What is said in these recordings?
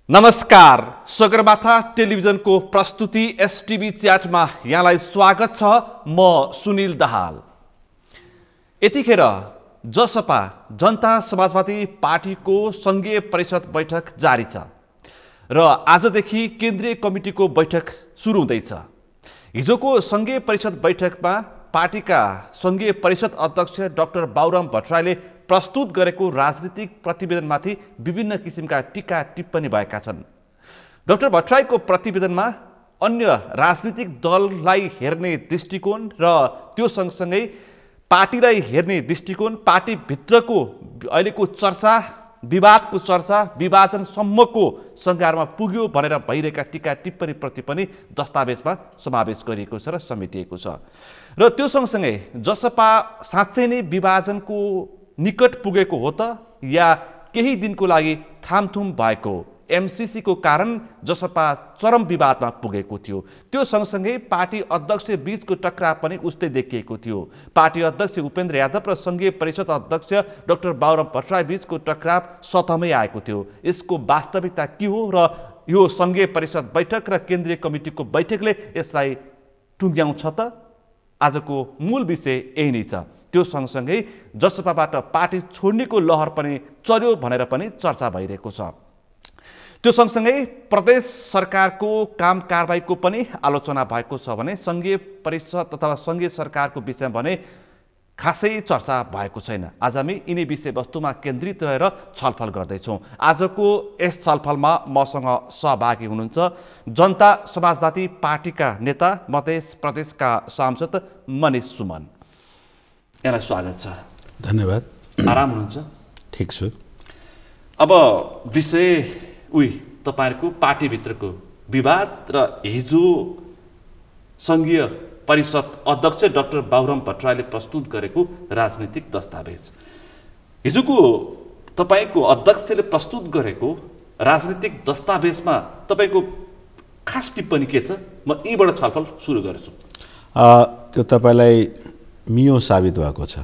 नमस्कार, सगरमाथा टेलिभिजनको प्रस्तुति एसटिभी च्याटमा यहाँलाई स्वागत छ। म सुनिल दाहाल। यतिखेर जसपा जनता समाजवादी पार्टीको संघीय परिषद बैठक जारी छ र आजदेखि केन्द्रीय कमिटीको बैठक सुरु हुँदैछ। हिजोको संघीय परिषद बैठकमा पार्टीका संघीय परिषद अध्यक्ष डाक्टर बाबुराम भट्टराईले प्रस्तुत गरेको राजनीतिक प्रतिवेदनमाथि विभिन्न किसिमका टीका टिप्पणी भएका छन्। डाक्टर भट्टराईको प्रतिवेदनमा अन्य राजनीतिक दललाई हेर्ने दृष्टिकोण र त्यो सँगसँगै पार्टीलाई हेर्ने दृष्टिकोण, पार्टीभित्रको अहिलेको चर्चा, विवादको चर्चा, विभाजनसम्मको सङ्घारमा पुग्यो भनेर भइरहेका टीका टिप्पणीप्रति पनि दस्तावेजमा समावेश गरिएको छ र समेटिएको छ। र त्यो सँगसँगै जसपा साँच्चै नै विभाजनको निकट पुगेको हो त या केही दिनको लागि थामथुम भएको एमसीसीको कारण जसपा चरम विवादमा पुगेको थियो। त्यो सँगसँगै पार्टी अध्यक्ष बीचको टकराव पनि उस्तै देखिएको थियो। पार्टी अध्यक्ष उपेन्द्र यादव र संघीय परिषद अध्यक्ष डाक्टर बाबुराम भट्टराई बीचको टकराव सतहमै आएको थियो। यसको वास्तविकता के हो र यो संघीय परिषद बैठक र केन्द्रीय कमिटीको बैठकले यसलाई टुङ्ग्याउँछ त? आजको मूल विषय यही नै छ। त्यो सँगसँगै जसपाबाट पार्टी छोड्नेको लहर पनि चल्यो भनेर पनि चर्चा भइरहेको छ। त्यो सँगसँगै प्रदेश सरकारको काम कारबाहीको पनि आलोचना भएको छ भने संघीय परिषद अथवा संघीय सरकारको विषयमा भने खासै चर्चा भएको छैन। आज हामी यिनै विषयवस्तुमा केन्द्रित रहेर छलफल गर्दैछौँ। आजको यस छलफलमा मसँग सहभागी हुनुहुन्छ जनता समाजवादी पार्टीका नेता मध्य प्रदेशका सांसद मनिष सुमन। यहाँलाई स्वागत छ। धन्यवाद। आराम हुनुहुन्छ? ठिक छु। अब विषय तपाईहरुको पार्टीभित्रको विवाद र हिजो संघीय परिषद अध्यक्ष डाक्टर बाबुराम भट्टराईले प्रस्तुत गरेको राजनीतिक दस्तावेज। हिजोको तपाईको अध्यक्षले प्रस्तुत गरेको राजनीतिक दस्तावेजमा तपाईको खास टिप्पणी के छ? म यहीबाट छलफल सुरु गर्छु। त्यो तपाईलाई मियो साबित भएको छ।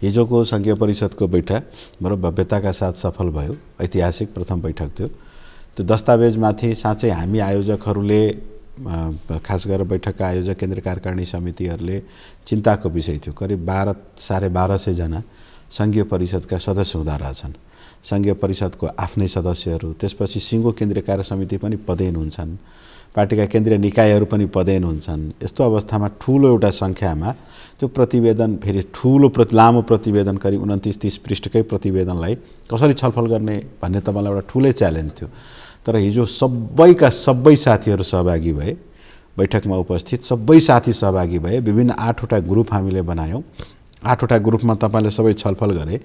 हिजोको संघीय परिषदको बैठक बडो भव्यताका साथ सफल भयो। ऐतिहासिक प्रथम बैठक थियो। त्यो दस्तावेजमाथि साँच्चै हामी आयोजकहरूले, खास गरेर बैठकका आयोजक केन्द्रीय कार्यकारिणी समितिहरूले चिन्ताको विषय थियो। करिब 1200 जना संघीय परिषदका सदस्य हुँदा रहेछन्। संघीय परिषदको आफ्नै सदस्यहरू, त्यसपछि सिङ्गो केन्द्रीय कार्य समिति पनि पदेन हुन्छन्, पार्टीका केन्द्रीय निकायहरू पनि पदेन हुन्छन्। यस्तो अवस्थामा ठुलो एउटा सङ्ख्यामा त्यो प्रतिवेदन, फेरि ठुलो लामो प्रतिवेदन, करिब 29-30 पृष्ठकै प्रतिवेदनलाई कसरी छलफल गर्ने भन्ने त मलाई एउटा ठुलै च्यालेन्ज थियो। तर हिजो सबै साथीहरू सहभागी भए, बैठकमा उपस्थित सबै साथी सहभागी भए। विभिन्न 8वटा ग्रुप हामीले बनायौँ। 8वटा ग्रुपमा तपाईँले सबै छलफल गरे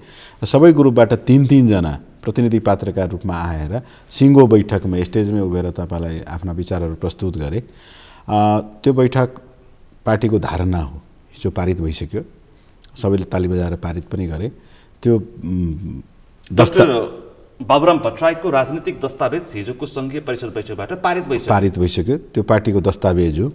र सबै ग्रुपबाट 3-3 जना प्रतिनिधि पात्रका रूपमा आएर सिङ्गो बैठकमा स्टेजमै उभिएर तपाईँलाई आफ्ना विचारहरू प्रस्तुत गरे। त्यो बैठक पार्टीको धारणा हो। हिजो पारित भइसक्यो। सबैले ताली बजाएर पारित पनि गरे। त्यो बाबुराम भट्टराईको राजनीतिक दस्तावेज हिजोको संघीय परिषद बैठकबाट पारित भइसक्यो। त्यो पार्टीको दस्तावेज हो।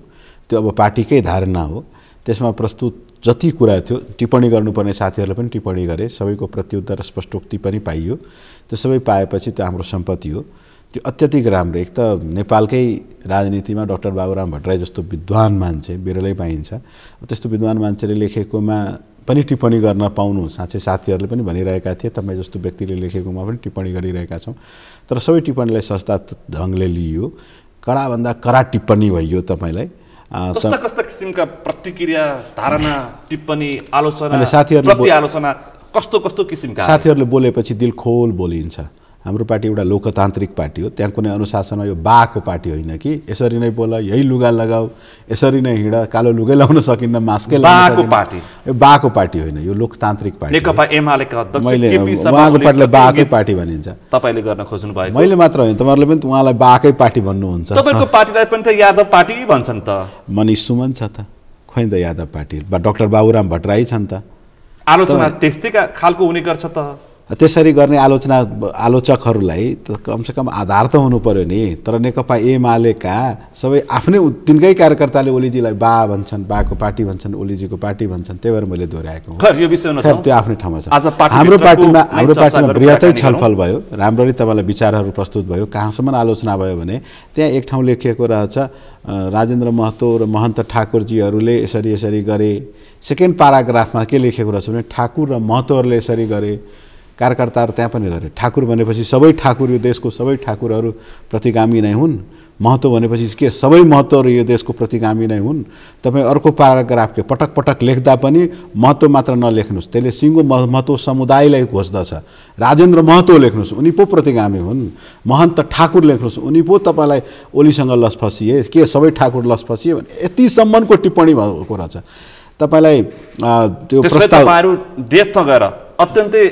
त्यो अब पार्टीकै धारणा हो। त्यसमा प्रस्तुत जति कुरा थियो, टिप्पणी गर्नुपर्ने साथीहरूले पनि टिप्पणी गरे। सबैको प्रत्युत्तर स्पष्टोक्ति पनि पाइयो। त्यो सबै पाएपछि त्यो हाम्रो सम्पत्ति हो। त्यो अत्यधिक राम्रो। एक त नेपालकै राजनीतिमा डाक्टर बाबुराम भट्टराई जस्तो विद्वान मान्छे बिरलै पाइन्छ। त्यस्तो विद्वान मान्छेले लेखेकोमा पनि टिप्पणी गर्न पाउनु साँच्चै साथीहरूले पनि भनिरहेका थिए। तपाईँ जस्तो व्यक्तिले लेखेकोमा पनि टिप्पणी गरिरहेका छौँ। तर सबै टिप्पणीलाई सस्ता ढङ्गले लिइयो। कडाभन्दा कडा टिप्पणी भइयो। तपाईँलाई कस्ता किसिमका प्रतिक्रिया, धारणा, टिप्पणी, आलोचना, साथीहरूले आलोचना कस्तो किसिमका साथीहरूले बोलेपछि दिल खोल बोलिन्छ। हाम्रो पार्टी एउटा लोकतान्त्रिक पार्टी हो। त्यहाँ कुनै अनुशासनमा यो बाको पार्टी होइन कि यसरी नै बोल, यही लुगा लगाऊ, यसरी नै हिँड, कालो लुगै लाउन सकिन्न, मास्कै लगाउन पार्टी। यो बाको पार्टी होइन, यो लोकतान्त्रिक पार्टी। नेकपा एमालेका अध्यक्ष उहाँको पार्टीलाई बाकै पार्टी भनिन्छ। तपाईले गर्न खोज्नु भएको? मैले मात्र होइन, तपाईहरुले पनि उहाँलाई बाकै पार्टी भन्नुहुन्छ। तपाईको पार्टीलाई पनि त यादव पार्टी भन्छन् त। मनिष सुमन छ त, खोइ त यादव पार्टी। डाक्टर बाबुराम भट्टराई छन् त। आलोचना त्यस्तै खालको हुने गर्छ त। त्यसरी गर्ने आलोचकहरूलाई त कमसेकम आधार त हुनु पर्यो नि। तर नेकपा एमालेका सबै आफ्नै तिनकै कार्यकर्ताले ओलीजीलाई बा भन्छन्, बाको पार्टी भन्छन्, ओलीजीको पार्टी भन्छन्, त्यही भएर मैले दोहोऱ्याएको हुँ। यो विषय त्यो आफ्नै ठाउँमा छ। हाम्रो पार्टीमा बृहतै छलफल भयो, राम्ररी तपाईँलाई विचारहरू प्रस्तुत भयो, कहाँसम्म आलोचना भयो भने त्यहाँ एक ठाउँ लेखिएको रहेछ राजेन्द्र महतो र महन्त ठाकुरजीहरूले यसरी गरे। सेकेन्ड प्याराग्राफमा के लेखेको रहेछ भने ठाकुर र महतोहरूले यसरी गरे, कार्यकर्ताहरू त्यहाँ पनि गरे। ठाकुर भनेपछि सबै ठाकुर यो देशको सबै ठाकुरहरू प्रतिगामी नै हुन्, महतो भनेपछि के सबै महतोहरू यो देशको प्रतिगामी नै हुन्। तपाईँ अर्को प्याराग्राफ के पटक पटक लेख्दा पनि महतो मात्र नलेख्नुहोस्, त्यसले सिङ्गो महतो समुदायलाई घोष्दछ। राजेन्द्र महतो लेख्नुहोस्, उनी पो प्रतिगामी हुन्। महन्त ठाकुर लेख्नुहोस्, उनी पो तपाईँलाई ओलीसँग लस फसिए, के सबै ठाकुर लस फसिए भने यतिसम्मको टिप्पणी भएको रहेछ। तपाईँलाई त्यो प्रस्ताव डेथमा गएर अत्यन्तै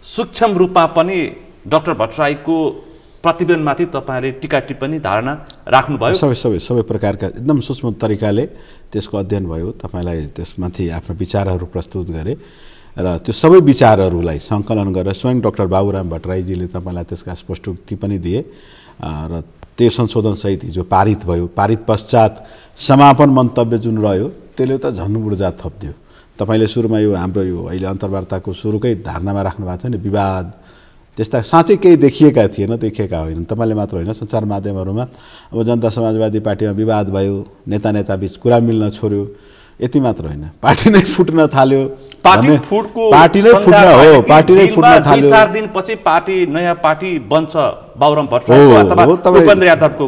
सूक्ष्म रूपमा पनि डाक्टर भट्टराईको प्रतिवेदनमाथि तपाईँले टीका टिप्पणी धारणा राख्नुभयो। सबै प्रकारका एकदम सूक्ष्म तरिकाले त्यसको अध्ययन भयो। तपाईँलाई त्यसमाथि आफ्ना विचारहरू प्रस्तुत गरे र त्यो सबै विचारहरूलाई सङ्कलन गरेर स्वयं डाक्टर बाबुराम भट्टराईजीले तपाईँलाई त्यसका स्पष्टोक्ति पनि दिए र त्यो संशोधनसहित हिजो पारित भयो। पारित पश्चात समापन मन्तव्य जुन रह्यो त्यसले त झन् ऊर्जा थपिदियो। तपाईँले सुरुमा यो हाम्रो यो अहिले अन्तर्वार्ताको सुरुकै धारणामा राख्नु भएको थियो नि, विवाद त्यस्ता साँच्चै केही देखिएका थिएन, देखेका होइनन्। तपाईँले मात्र होइन, सञ्चार माध्यमहरूमा अब जनता समाजवादी पार्टीमा विवाद भयो, नेता बीच कुरा मिल्न छोड्यो, यति मात्र होइन, पार्टी नै फुट्न थाल्यो। पार्टी नै फुट्न थाल्यो। 4 दिनपछि पार्टी नयाँ पार्टी बन्छ बाबुराम भट्टराईको अथवा उपेन्द्र यादवको।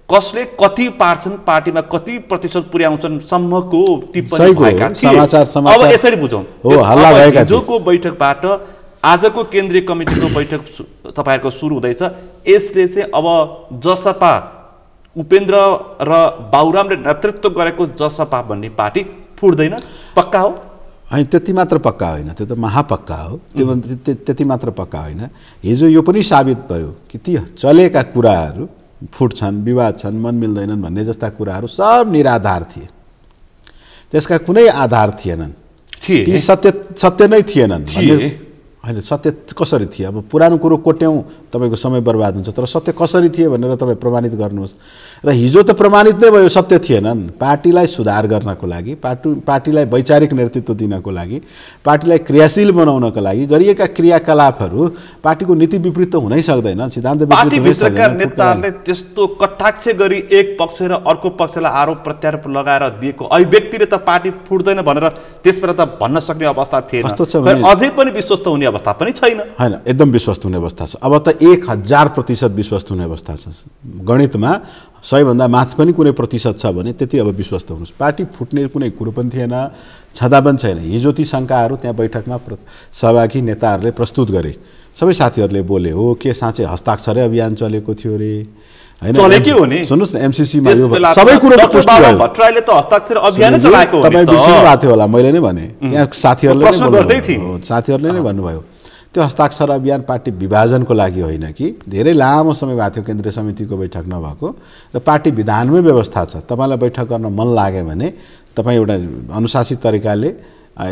कसले कति पार्छन् पार्टीमा, कति प्रतिशत पुर्याउँछन् सम्मको टिप्पणी भएका थिए। अब यसरी बुझौँ, हिजोको बैठकबाट आजको केन्द्रीय कमिटीको बैठक तपाईँहरूको सुरु हुँदैछ। यसले चाहिँ अब जसपा उपेन्द्र र बाबुरामले नेतृत्व गरेको जसपा भन्ने पार्टी फुट्दैन, पक्का हो? होइन, त्यति मात्र पक्का होइन, त्यो त महापक्का हो। त्यो त्यति मात्र पक्का होइन। हिजो यो पनि साबित भयो कि ती चलेका कुराहरू फुट्छन्, विवाद छन्, मन मिल्दैनन् भन्ने जस्ता कुराहरू सब निराधार थिए, त्यसका कुनै आधार थिएनन्, ती सत्य नै थिएनन्। होइन, सत्य कसरी थिए? अब पुरानो कुरो कोट्यौँ तपाईँको समय बर्बाद हुन्छ, तर सत्य कसरी थिए भनेर तपाईँ प्रमाणित गर्नुहोस्। र हिजो त प्रमाणित नै भयो सत्य थिएनन्। पार्टीलाई सुधार गर्नको लागि, पार्टीलाई वैचारिक नेतृत्व दिनको लागि, पार्टीलाई क्रियाशील बनाउनको लागि गरिएका क्रियाकलापहरू पार्टीको नीति विपरीत त हुनै सक्दैन, सिद्धान्त विपरीत हुनै सक्दैन। नेताहरूले त्यस्तो कटाक्ष गरी एक पक्ष र अर्को पक्षलाई आरोप प्रत्यारोप लगाएर दिएको अभिव्यक्तिले त पार्टी फुट्दैन भनेर त्यसबाट त भन्न सक्ने अवस्था थिएन। अझै पनि विश्वस्त हुने अवस्था पनि छैन। होइन, एकदम विश्वस्त हुने अवस्था छ। अब त 1000% विश्वस्त हुने अवस्था छ। गणितमा 100 भन्दा माथि पनि कुनै प्रतिशत छ भने त्यति अब विश्वस्त हुनुहोस्। पार्टी फुट्ने कुनै कुरो पनि थिएन, छँदा पनि छैन। हिजो ती शङ्काहरू त्यहाँ बैठकमा सहभागी नेताहरूले प्रस्तुत गरे, सबै साथीहरूले बोले हो के साँच्चै हस्ताक्षरै अभियान चलेको थियो रे? हैन, चलेकै हो नि। सुन्नुहोस् न, एमसीसीमा यो सबै कुरो पुष्टि भयो। भट्टराईले त हस्ताक्षर अभियानै चलाएको हो नि त। तपाईँ बिर्सिनु भएको थियो होला, मैले नै भने त्यहाँ साथीहरूले नै भन्नुभयो त्यो हस्ताक्षर अभियान पार्टी विभाजनको लागि होइन कि धेरै लामो समय भएको थियो केन्द्रीय समितिको बैठक नभएको र पार्टी विधानमै व्यवस्था छ। तपाईँलाई बैठक गर्न मन लाग्यो भने तपाईँ एउटा अनुशासित तरिकाले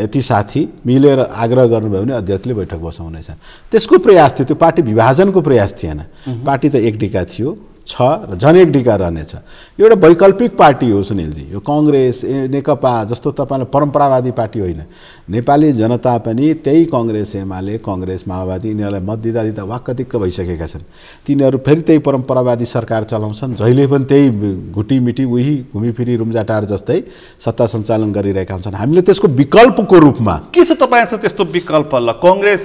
यति साथी मिलेर आग्रह गर्नुभयो भने अध्यक्षले बैठक बसाउनेछ। त्यसको प्रयास थियो, त्यो पार्टी विभाजनको प्रयास थिएन। पार्टी त एक डिका थियो, छ र झन् एक डिका रहनेछ। यो एउटा वैकल्पिक पार्टी हो सुनिलजी। यो कांग्रेस नेकपा जस्तो तपाईँलाई परम्परावादी पार्टी होइन। नेपाली जनता पनि त्यही कांग्रेस एमाले कांग्रेस माओवादी यिनीहरूलाई मत दिँदा दिँदा वाक्कदिक्क भइसकेका छन्। तिनीहरू फेरि त्यही परम्परावादी सरकार चलाउँछन्, जहिले पनि त्यही घुटीमिटी उही घुमिफिरी रुम्जाटार जस्तै सत्ता सञ्चालन गरिरहेका हुन्छन्। हामीले त्यसको विकल्पको रूपमा के छ तपाईँसँग त्यस्तो विकल्प? ल, कांग्रेस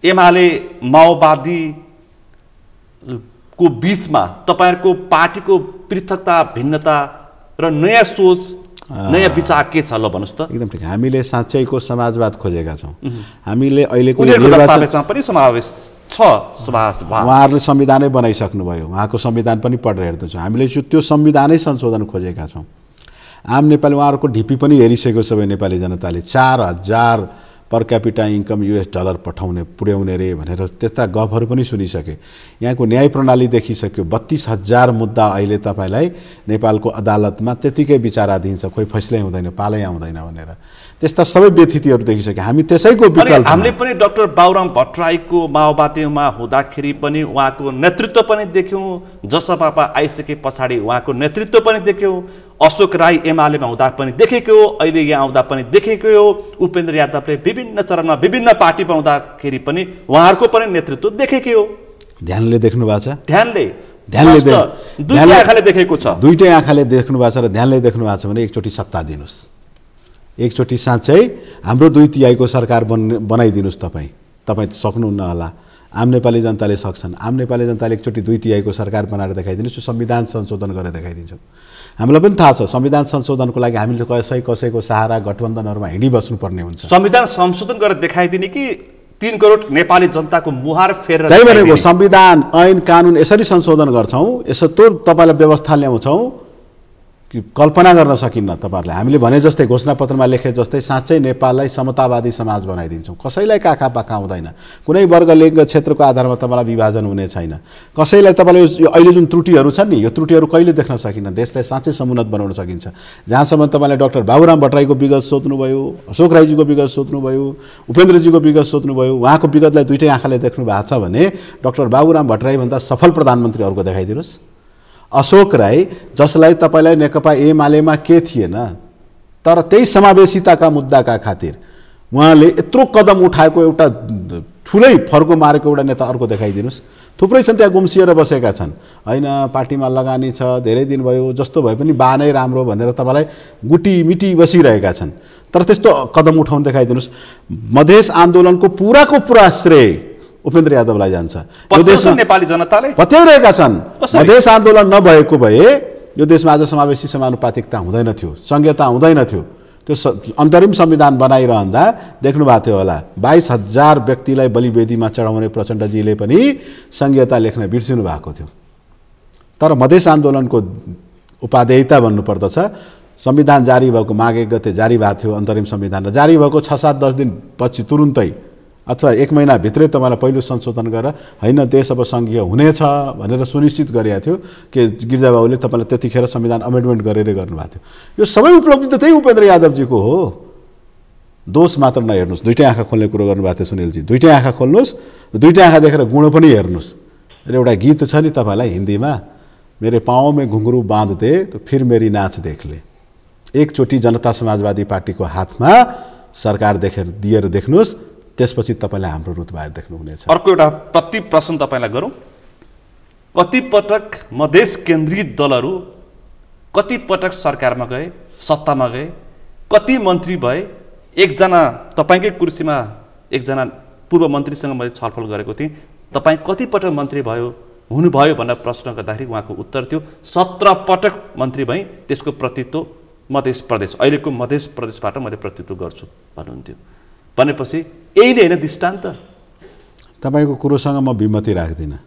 एमाले माओवादी को बीचमा तपाईहरुको पार्टीको पृथकता भिन्नता र नयाँ सोच नयाँ विचार के छ? ल भन्नुस् त। एकदम ठीक। हामीले साँच्चैको समाजवाद खोजेका छौं। हामीले अहिलेको निर्वाचनमा पनि समावेश छ। उहाँहरूले संविधानै बनाइसक्नु भयो, उहाँको संविधान पनि पढेर हेर्दैछौँ। हामीले त्यो संविधानै संशोधन खोजेका छौँ। आम नेपाली उहाँहरूको ढिपी पनि हेरिसकेको सबै नेपाली जनताले 4000 पर क्यापिटा इन्कम US डलर पुर्याउने रे भनेर त्यस्ता गफहरू पनि सुनिसके। यहाँको न्याय प्रणाली देखिसक्यो। 32,000 मुद्दा अहिले तपाईँलाई नेपालको अदालतमा त्यतिकै विचाराधीन छ, खोइ फैसलै हुँदैन, पालै आउँदैन भनेर त्यस्ता सबै व्यथितिहरू देखिसके। हामी त्यसैको विकल्प हामीले पनि डाक्टर बाबुराम भट्टराईको माओवादीमा हुँदाखेरि पनि उहाँको नेतृत्व पनि देख्यौँ, जसपा आइसके पछाडि उहाँको नेतृत्व पनि देख्यौँ, अशोक राई एमालेमा हुँदा पनि देखेको हो, अहिले यहाँ आउँदा पनि देखेको हो, उपेन्द्र यादवले विभिन्न चरणमा विभिन्न पार्टीमा हुँदाखेरि पनि उहाँहरूको पनि नेतृत्व देखेकै हो। ध्यानले देख्नु भएको छ, ध्यानले दुईटै आँखाले देखेको छ, दुईटै आँखाले देख्नु भएको छ र ध्यानले देख्नु भएको छ भने एकचोटि सत्ता दिनुहोस्, एकचोटि साँच्चै हाम्रो 2/3 सरकार बनाइदिनुहोस्। तपाईँ सक्नुहुन्न होला, आम नेपाली जनताले सक्छन्। आम नेपाली जनताले एकचोटि 2/3 सरकार बनाएर देखाइदिनुहोस्, संविधान संशोधन गरेर देखाइदिन्छौँ। हामीलाई पनि थाहा छ संविधान संशोधनको लागि हामीले कसैको सहारा गठबन्धनहरूमा हिँडिबस्नुपर्ने हुन्छ। संविधान संशोधन गरेर देखाइदिने कि 3 करोड नेपाली जनताको मुहार फेरेर? त्यही भनेको संविधान ऐन कानुन यसरी संशोधन गर्छौँ, यस्तो तपाईँलाई व्यवस्था ल्याउँछौँ कि कल्पना गर्न सकिन्न। तपाईँहरूले हामीले भने जस्तै घोषणापत्रमा लेखे जस्तै साँच्चै नेपाललाई समतावादी समाज बनाइदिन्छौँ। कसैलाई काखा पाखा हुँदैन, कुनै वर्ग लिङ्ग क्षेत्रको आधारमा तपाईँलाई विभाजन हुने छैन। कसैलाई तपाईँले अहिले जुन त्रुटिहरू छन् नि, यो त्रुटिहरू कहिले देख्न सकिन्न। देशलाई साँच्चै समुन्नत बनाउन सकिन्छ। जहाँसम्म तपाईँले डाक्टर बाबुराम भट्टराईको विगत सोध्नुभयो, अशोक राईजीको विगत सोध्नुभयो, उपेन्द्रजीको विगत सोध्नुभयो, उहाँको विगतलाई दुईटै आँखाले देख्नु भएको छ भने डाक्टर बाबुराम भट्टराईभन्दा सफल प्रधानमन्त्री अर्को देखाइदिनुहोस्। अशोक राई जसलाई तपाईँलाई नेकपा एमालेमा के थिएन, तर त्यही समावेशिताका मुद्दाका खातिर उहाँले यत्रो कदम उठाएको एउटा ठुलै फर्को मारेको एउटा नेता अर्को देखाइदिनुहोस्। थुप्रै छन् त्यहाँ गुम्सिएर बसेका छन्, होइन पार्टीमा लगानी छ, धेरै दिन भयो, जस्तो भए पनि बा नै राम्रो भनेर तपाईँलाई गुटी बसिरहेका छन्। तर त्यस्तो कदम उठाउन देखाइदिनुहोस्। मधेस आन्दोलनको पुराको पुरा श्रेय उपेन्द्र यादवलाई जान्छ। यो देशमा नेपाली जनताले पत्याइरहेका छन्। मधेस आन्दोलन नभएको भए यो देशमा आज समावेशी समानुपातिकता हुँदैन थियो, संघीयता हुँदैन थियो। त्यो अन्तरिम संविधान बनाइरहँदा देख्नु भएको थियो होला, 22,000 व्यक्तिलाई बलिवेदीमा चढाउने प्रचण्डजीले पनि संघीयता लेख्न बिर्सिनु भएको थियो। तर मधेस आन्दोलनको उपादेयता भन्नुपर्दछ, संविधान जारी भएको माघ 1 गते जारी भएको थियो अन्तरिम संविधान, र जारी भएको 6-7-10 दिन पछि तुरुन्तै अथवा 1 महिनाभित्रै तपाईँलाई पहिलो संशोधन गरेर होइन देश अब सङ्घीय हुनेछ भनेर सुनिश्चित गरेका थियो कि गिरिजाबाबुले तपाईँलाई त्यतिखेर संविधान अमेन्डमेन्ट गरेर गर्नुभएको थियो। यो सबै उपलब्धि त त्यही उपेन्द्र यादवजीको हो। दोष मात्र नहेर्नुहोस्, दुईटै आँखा खोल्ने कुरो गर्नुभएको थियो सुनिलजी। दुईटै आँखा खोल्नुहोस्, दुईटै आँखा देखेर गुण पनि हेर्नुहोस्। र एउटा गीत छ नि तपाईँलाई हिन्दीमा, मेरे पाँव में घुंघरू बाँध दे तो फिर मेरी नाच देख ले। एकचोटि जनता समाजवादी पार्टीको हातमा सरकार दिएर देख्नुहोस्, त्यसपछि तपाईँलाई हाम्रो रुतबाहेर देख्नुहुनेछ। अर्को एउटा प्रति प्रश्न तपाईँलाई गरौँ। कतिपटक मधेस केन्द्रित दलहरू कतिपटक सरकारमा गए, सत्तामा गए, कति मन्त्री भए? एकजना तपाईँकै कुर्सीमा एकजना पूर्व मन्त्रीसँग मैले छलफल गरेको थिएँ, तपाईँ कतिपटक मन्त्री हुनुभयो भनेर प्रश्न गर्दाखेरि उहाँको उत्तर थियो 17 पटक मन्त्री भएँ, त्यसको प्रतित्व मधेस प्रदेश, अहिलेको मधेस प्रदेशबाट मैले प्रतित्व गर्छु भन्नुहुन्थ्यो। भनेपछि यही नै होइन दृष्टान्त? तपाईँको कुरोसँग म विमति राख्दिनँ।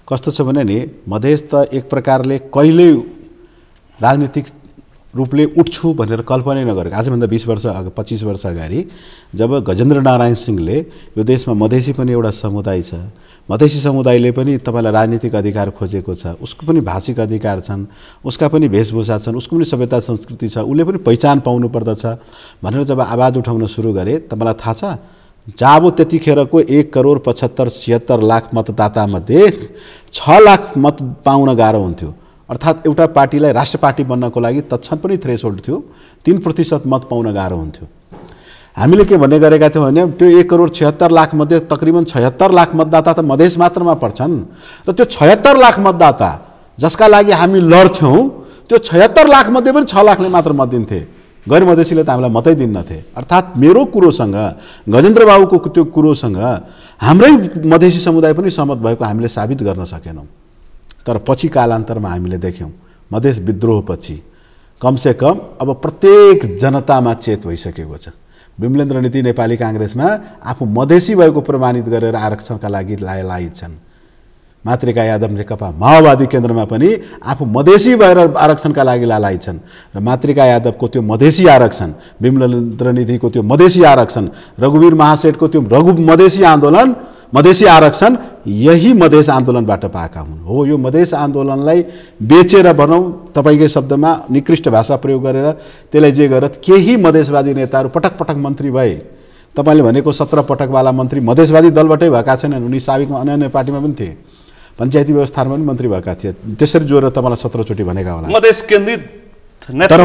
कस्तो छ भने नि, मधेस त एक प्रकारले कहिल्यै राजनीतिक रूपले उठ्छु भनेर कल्पनै नगरेको। आजभन्दा 25 वर्ष अगाडि जब गजेन्द्र नारायण सिंहले यो देशमा मधेसी पनि एउटा समुदाय छ, मधेसी समुदायले पनि तपाईँलाई राजनीतिक अधिकार खोजेको छ, उसको पनि भाषिक अधिकार छन्, उसका पनि वेशभूषा छन्, उसको पनि सभ्यता संस्कृति छ, उसले पनि पहिचान पाउनु पर्दछ भनेर जब आवाज उठाउन सुरु गरे, तपाईँलाई थाहा छ जाबो त्यतिखेरको 1,75,76 लाख मतदातामध्ये 6 लाख मत पाउन गाह्रो हुन्थ्यो। अर्थात् एउटा पार्टीलाई राष्ट्र पार्टी बन्नको लागि तत्क्षण पनि थ्रेसहोल्ड थियो, 3% मत पाउन गाह्रो हुन्थ्यो। हामीले के भन्ने गरेका थियौँ भने त्यो 1,76 लाख मध्ये तकरिबन 76 लाख मतदाता त मधेस मात्रमा पर्छन्, र त्यो 76 लाख मतदाता जसका लागि हामी लड्थ्यौँ, त्यो 76 लाख मध्ये पनि 6 लाखले मात्र मत दिन्थे, गैर मधेसीले त हामीलाई मात्रै दिन्नथे। अर्थात् मेरो कुरोसँग गजेन्द्र बाबुको त्यो कुरोसँग हाम्रै मधेसी समुदाय पनि सहमत भएको हामीले साबित गर्न सकेनौँ। तर पछि कालान्तरमा हामीले देख्यौँ मधेस विद्रोहपछि कमसेकम अब प्रत्येक जनतामा चेत भइसकेको छ। विमलेन्द्र नीति नेपाली काङ्ग्रेसमा आफू मधेसी भएको प्रमाणित गरेर आरक्षणका लागि लायक छन्। मातृका यादव नेकपा माओवादी केन्द्रमा पनि आफू मधेसी भएर आरक्षणका लागि लालाइछन् र मातृका यादवको त्यो मधेसी आरक्षण, विमलेन्द्र निधिको त्यो मधेसी आरक्षण, रघुवीर महासेठको त्यो मधेसी आन्दोलन, मधेसी आरक्षण यही मधेस आन्दोलनबाट पाएका हुन्। हो, यो मधेस आन्दोलनलाई बेचेर भनौँ, तपाईँकै शब्दमा निकृष्ट भाषा प्रयोग गरेर त्यसलाई जे गरेर केही मधेसवादी नेताहरू पटक पटक मन्त्री भए। तपाईँले भनेको 17 पटकवाला मन्त्री मधेसवादी दलबाटै भएका छैनन्, उनी साबिकमा अन्य पार्टीमा पनि थिए, पञ्चायती व्यवस्थामा पनि मन्त्री भएका थिए। त्यसरी जोडेर तपाईँलाई 17 चोटि भनेका होला। मधेस केन्द्रित तर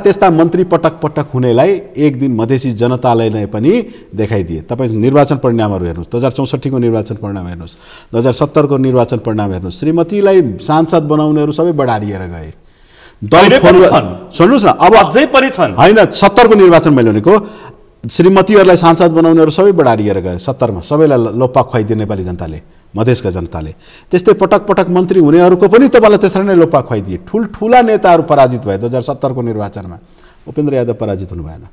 त्यस्ता मन्त्री पटक पटक हुनेलाई एक दिन मधेसी जनतालाई नै पनि देखाइदिए। तपाईँ निर्वाचन परिणामहरू हेर्नुहोस्, 2064 को निर्वाचन परिणाम हेर्नुहोस्, 2070 को निर्वाचन परिणाम हेर्नुहोस्, श्रीमतीलाई सांसद बनाउनेहरू सबै बढारिएर गए। सुन्नुहोस् न, अब अझै पनि छन् होइन, 70 को निर्वाचन मैले भनेको श्रीमतीहरूलाई सांसद बनाउनेहरू सबै बढारिएर गए। 70 मा सबैलाई लोपा खुवाइदिए नेपाली जनताले, मधेसका जनताले। त्यस्तै पटक पटक मन्त्री हुनेहरूको पनि तपाईँलाई त्यसरी नै लोपा खुवाइदिए। ठुल्ठुला नेताहरू पराजित भए। 2070 को निर्वाचनमा उपेन्द्र यादव पराजित हुनु भएन।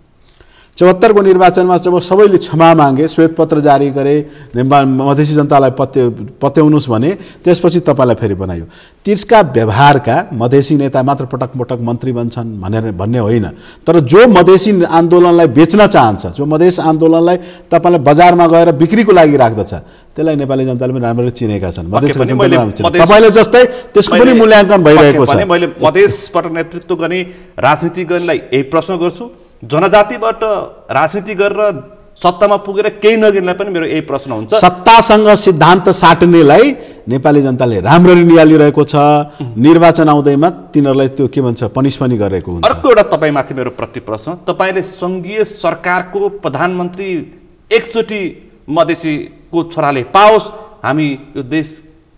74 को निर्वाचनमा जब सबैले क्षमा मागे, श्वेतपत्र जारी गरे, मधेसी जनतालाई पत्याउनुहोस् भने, त्यसपछि तपाईँलाई फेरि बनायो। त्यसका व्यवहारका मधेसी नेता मात्र पटक पटक मन्त्री बन्छन् भन्ने होइन, तर जो मधेसी आन्दोलनलाई बेच्न चाहन्छ, जो मधेस आन्दोलनलाई तपाईँलाई बजारमा गएर बिक्रीको लागि राख्दछ, त्यसलाई नेपाली जनताले पनि राम्ररी चिनेका छन्। तपाईँले जस्तै त्यसको पनि मूल्याङ्कन भइरहेको छ। मैले मधेसबाट नेतृत्व गर्ने राजनीति गर्नेलाई यही प्रश्न गर्छु, जनजातिबाट राजनीति गरेर सत्तामा पुगेर केही नगिर्नेलाई पनि मेरो यही प्रश्न हुन्छ। सत्तासँग सिद्धान्त साट्नेलाई नेपाली जनताले राम्ररी निहालिरहेको छ। निर्वाचन आउँदैमा तिनीहरूलाई त्यो के भन्छ, पनिस पनि गरेको हुन्छ। अर्को एउटा तपाईँमाथि मेरो प्रति प्रश्न, तपाईँले सङ्घीय सरकारको प्रधानमन्त्री एकचोटि मधेसीको छोराले पाओस्, हामी यो देश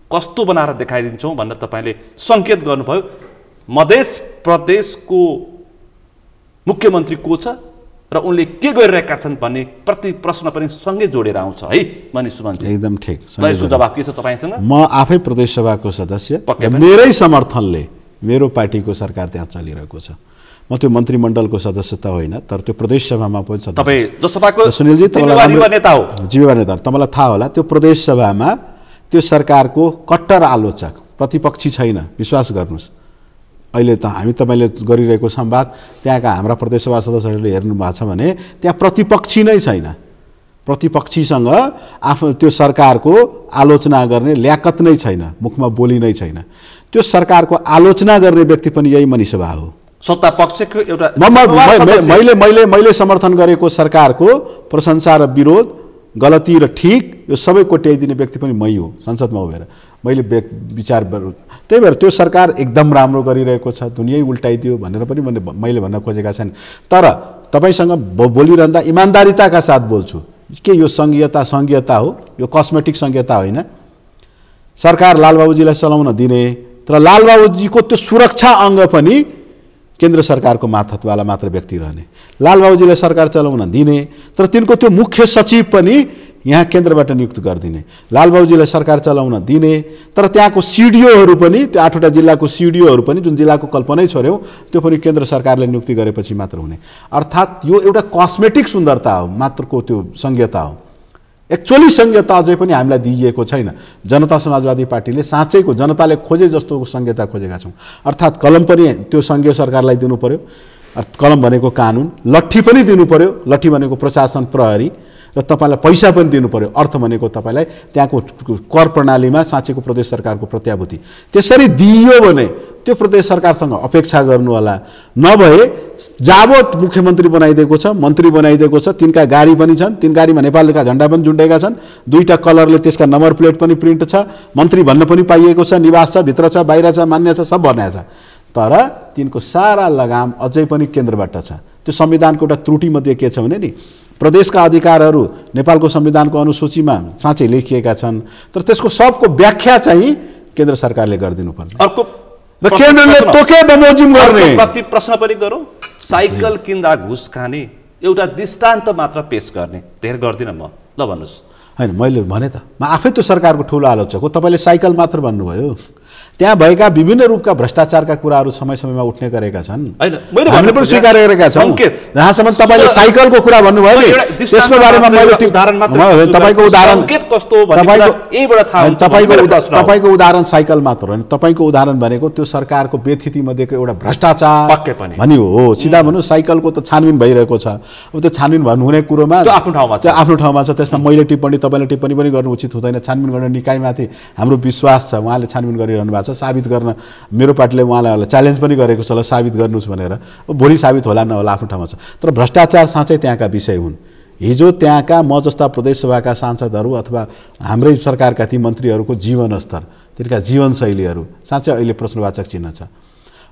कस्तो बनाएर देखाइदिन्छौँ भनेर तपाईँले सङ्केत गर्नुभयो। मधेस प्रदेशको मुख्यमन्त्री को छ र उनले के गरिरहेका छन् भन्ने प्रति प्रश्न पनि सँगै जोडेर आउँछ है मनिष सुमनजी। एकदम ठिक। जवाब के छ तपाईँसँग? म आफै प्रदेश सभाको सदस्य, मेरै समर्थनले मेरो पार्टीको सरकार त्यहाँ चलिरहेको छ। म त्यो मन्त्रीमण्डलको सदस्यता होइन, तर त्यो प्रदेश सभामा पनि सदस्य। तपाईँ जसपाको सुनिलजी नेता हो, जिम्मेवार नेता, तपाईँलाई थाहा होला त्यो प्रदेश सभामा त्यो सरकारको कट्टर आलोचक, प्रतिपक्षी छैन, विश्वास गर्नुहोस्। अहिले त हामी तपाईँले गरिरहेको संवाद त्यहाँका हाम्रा प्रदेशसभा सदस्यहरूले हेर्नु भएको छ भने त्यहाँ प्रतिपक्षी नै छैन। प्रतिपक्षीसँग आफ्नो त्यो सरकारको आलोचना गर्ने ल्याकत नै छैन, मुखमा बोली नै छैन। त्यो सरकारको आलोचना गर्ने व्यक्ति पनि यही मनिषसभा हो। सत्ता पक्षको एउटा मैले समर्थन गरेको सरकारको प्रशंसा र विरोध, गलती र ठिक यो सबै कोट्याइदिने व्यक्ति पनि मै हो संसदमा उभिएर। मैले विचार, त्यही भएर त्यो सरकार एकदम राम्रो गरिरहेको छ, दुनियै उल्टाइदियो भनेर पनि मैले भन्न खोजेका छन्। तर तपाईँसँग बोलिरहँदा इमान्दारिताका साथ बोल्छु के यो सङ्घीयता हो, यो कस्मेटिक सङ्घीयता होइन। सरकार लालबाबुजीलाई चलाउन दिने, तर लालबाबुजीको त्यो सुरक्षा अङ्ग पनि केन्द्र सरकारको मातहतवाला मात्र व्यक्ति रहने। लालबाबुजीलाई सरकार चलाउन दिने, तर तिनको त्यो मुख्य सचिव पनि यहाँ केन्द्रबाट नियुक्त गरिदिने। लालबाबुजीलाई सरकार चलाउन दिने, तर त्यहाँको सिडिओहरू पनि, त्यो 8वटा जिल्लाको सिडिओहरू पनि, जुन जिल्लाको कल्पनै छोड्यौँ, त्यो पनि केन्द्र सरकारले नियुक्ति गरेपछि मात्र हुने। अर्थात् यो एउटा कस्मेटिक सुन्दरता हो, मात्रको त्यो सङ्घीयता हो। एक्चुअली सङ्घीयता अझै पनि हामीलाई दिइएको छैन। जनता समाजवादी पार्टीले साँच्चैको जनताले खोजे जस्तो सङ्घीयता खोजेका छौँ। अर्थात् कलम पनि त्यो सङ्घीय सरकारलाई दिनु पर्यो, कलम भनेको कानुन, लट्ठी पनि दिनु पर्यो, लट्ठी भनेको प्रशासन प्रहरी, र तपाईँलाई पैसा पनि दिनु पर्यो। अर्थ भनेको तपाईँलाई त्यहाँको कर प्रणालीमा साँच्चैको प्रदेश सरकारको प्रत्याभूति त्यसरी दिइयो भने त्यो प्रदेश सरकारसँग अपेक्षा गर्नु होला। नभए जाबत मुख्यमन्त्री बनाइदिएको छ, मन्त्री बनाइदिएको छ, तिनका गाडी पनि छन्, तिन गाडीमा नेपालका झन्डा पनि झुन्डेका छन्, 2टा कलरले त्यसका नम्बर प्लेट पनि प्रिन्ट छ, मन्त्री भन्न पनि पाइएको छ, निवास छ, भित्र छ, बाहिर छ, मान्य छ, सब भन्ने छ। तर तिनको सारा लगाम अझै पनि केन्द्रबाट छ। त्यो संविधानको एउटा त्रुटिमध्ये के छ भने नि, प्रदेशका अधिकारहरू नेपालको संविधानको अनुसूचीमा साँच्चै लेखिएका छन्, तर त्यसको सबको व्याख्या चाहिँ केन्द्र सरकारले गरिदिनु पर्ने। अर्को र केन्द्रले तोके बमोजिम गर्ने। प्रति प्रश्न पनि गरौँ, साइकल किन्दा घुस खाने एउटा दृष्टान्त मात्र पेश गर्ने, धेर गर्दिनँ म, ल भन्नुहोस्। होइन, मैले भने त म आफै त्यो सरकारको ठुलो आलोचक हो। तपाईँले साइकल मात्र भन्नुभयो, त्यहाँ भएका विभिन्न रूपका भ्रष्टाचारका कुराहरू समय समयमा उठ्ने गरेका छन्। हामीले पनि स्वीकार गरेका छौँ। जहाँसम्म तपाईँले साइकलको कुरा भन्नुभयो नि, त्यसको बारेमा मैले तपाईँको उदाहरण तपाईँको उदाहरण साइकल मात्र होइन, तपाईँको उदाहरण भनेको त्यो सरकारको व्यथिति मध्येको एउटा भ्रष्टाचार भनी हो। सिधा भनौँ साइकलको त छानबिन भइरहेको छ। अब त्यो छानबिन हुने कुरोमा आफ्नो ठाउँमा छ। त्यसमा मैले टिप्पणी तपाईँले टिप्पणी पनि गर्नु उचित हुँदैन। छानबिन गर्ने निकायमाथि हाम्रो विश्वास छ, उहाँले छानबिन गरिरहनु भएको छ। साबित गर्न मेरो पार्टीले उहाँलाई च्यालेन्ज पनि गरेको छ, ल साबित गर्नुहोस् भनेर। भोलि साबित होला नहोला आफ्नो ठाउँमा छ। तर भ्रष्टाचार साँच्चै त्यहाँका विषय हुन्। हिजो त्यहाँका म जस्ता प्रदेशसभाका सांसदहरू अथवा हाम्रै सरकारका ती मन्त्रीहरूको जीवन स्तर, तिनका जीवनशैलीहरू साँच्चै अहिले प्रश्नवाचक चिन्ह छ।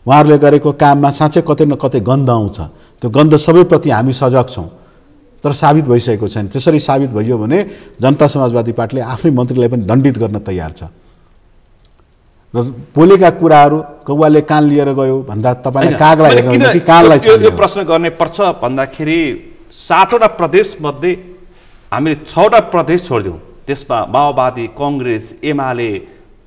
उहाँहरूले गरेको काममा साँच्चै कतै न कतै गन्ध आउँछ। त्यो गन्ध सबैप्रति हामी सजग छौँ, तर साबित भइसकेको छैन। त्यसरी साबित भइयो भने जनता समाजवादी पार्टीले आफ्नै मन्त्रीलाई पनि दण्डित गर्न तयार छ। र बोलेका कुराहरू कौवाले कान लिएर गयो भन्दा तपाईँलाई कागलाई हेर्नु कि कानलाई? यो प्रश्न गर्ने पर्छ भन्दाखेरि 7वटा प्रदेशमध्ये हामीले 6वटा प्रदेश छोडिदिउँ, त्यसमा माओवादी, कङ्ग्रेस, एमाले,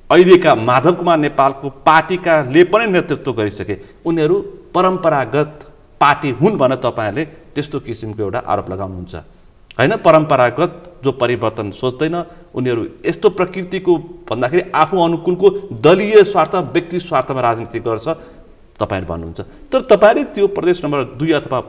अहिलेका माधव कुमार नेपालको पार्टीकाले पनि नेतृत्व गरिसके। उनीहरू परम्परागत पार्टी हुन् भनेर तपाईँहरूले त्यस्तो किसिमको एउटा आरोप लगाउनुहुन्छ होइन। परम्परागत जो परिवर्तन सोच्दैन, उनीहरू यस्तो प्रकृतिको भन्दाखेरि आफू अनुकूलको दलीय स्वार्थ, व्यक्ति स्वार्थमा राजनीति गर्छ तपाईँहरू भन्नुहुन्छ। तर तपाईँले त्यो प्रदेश नम्बर 2 अथवा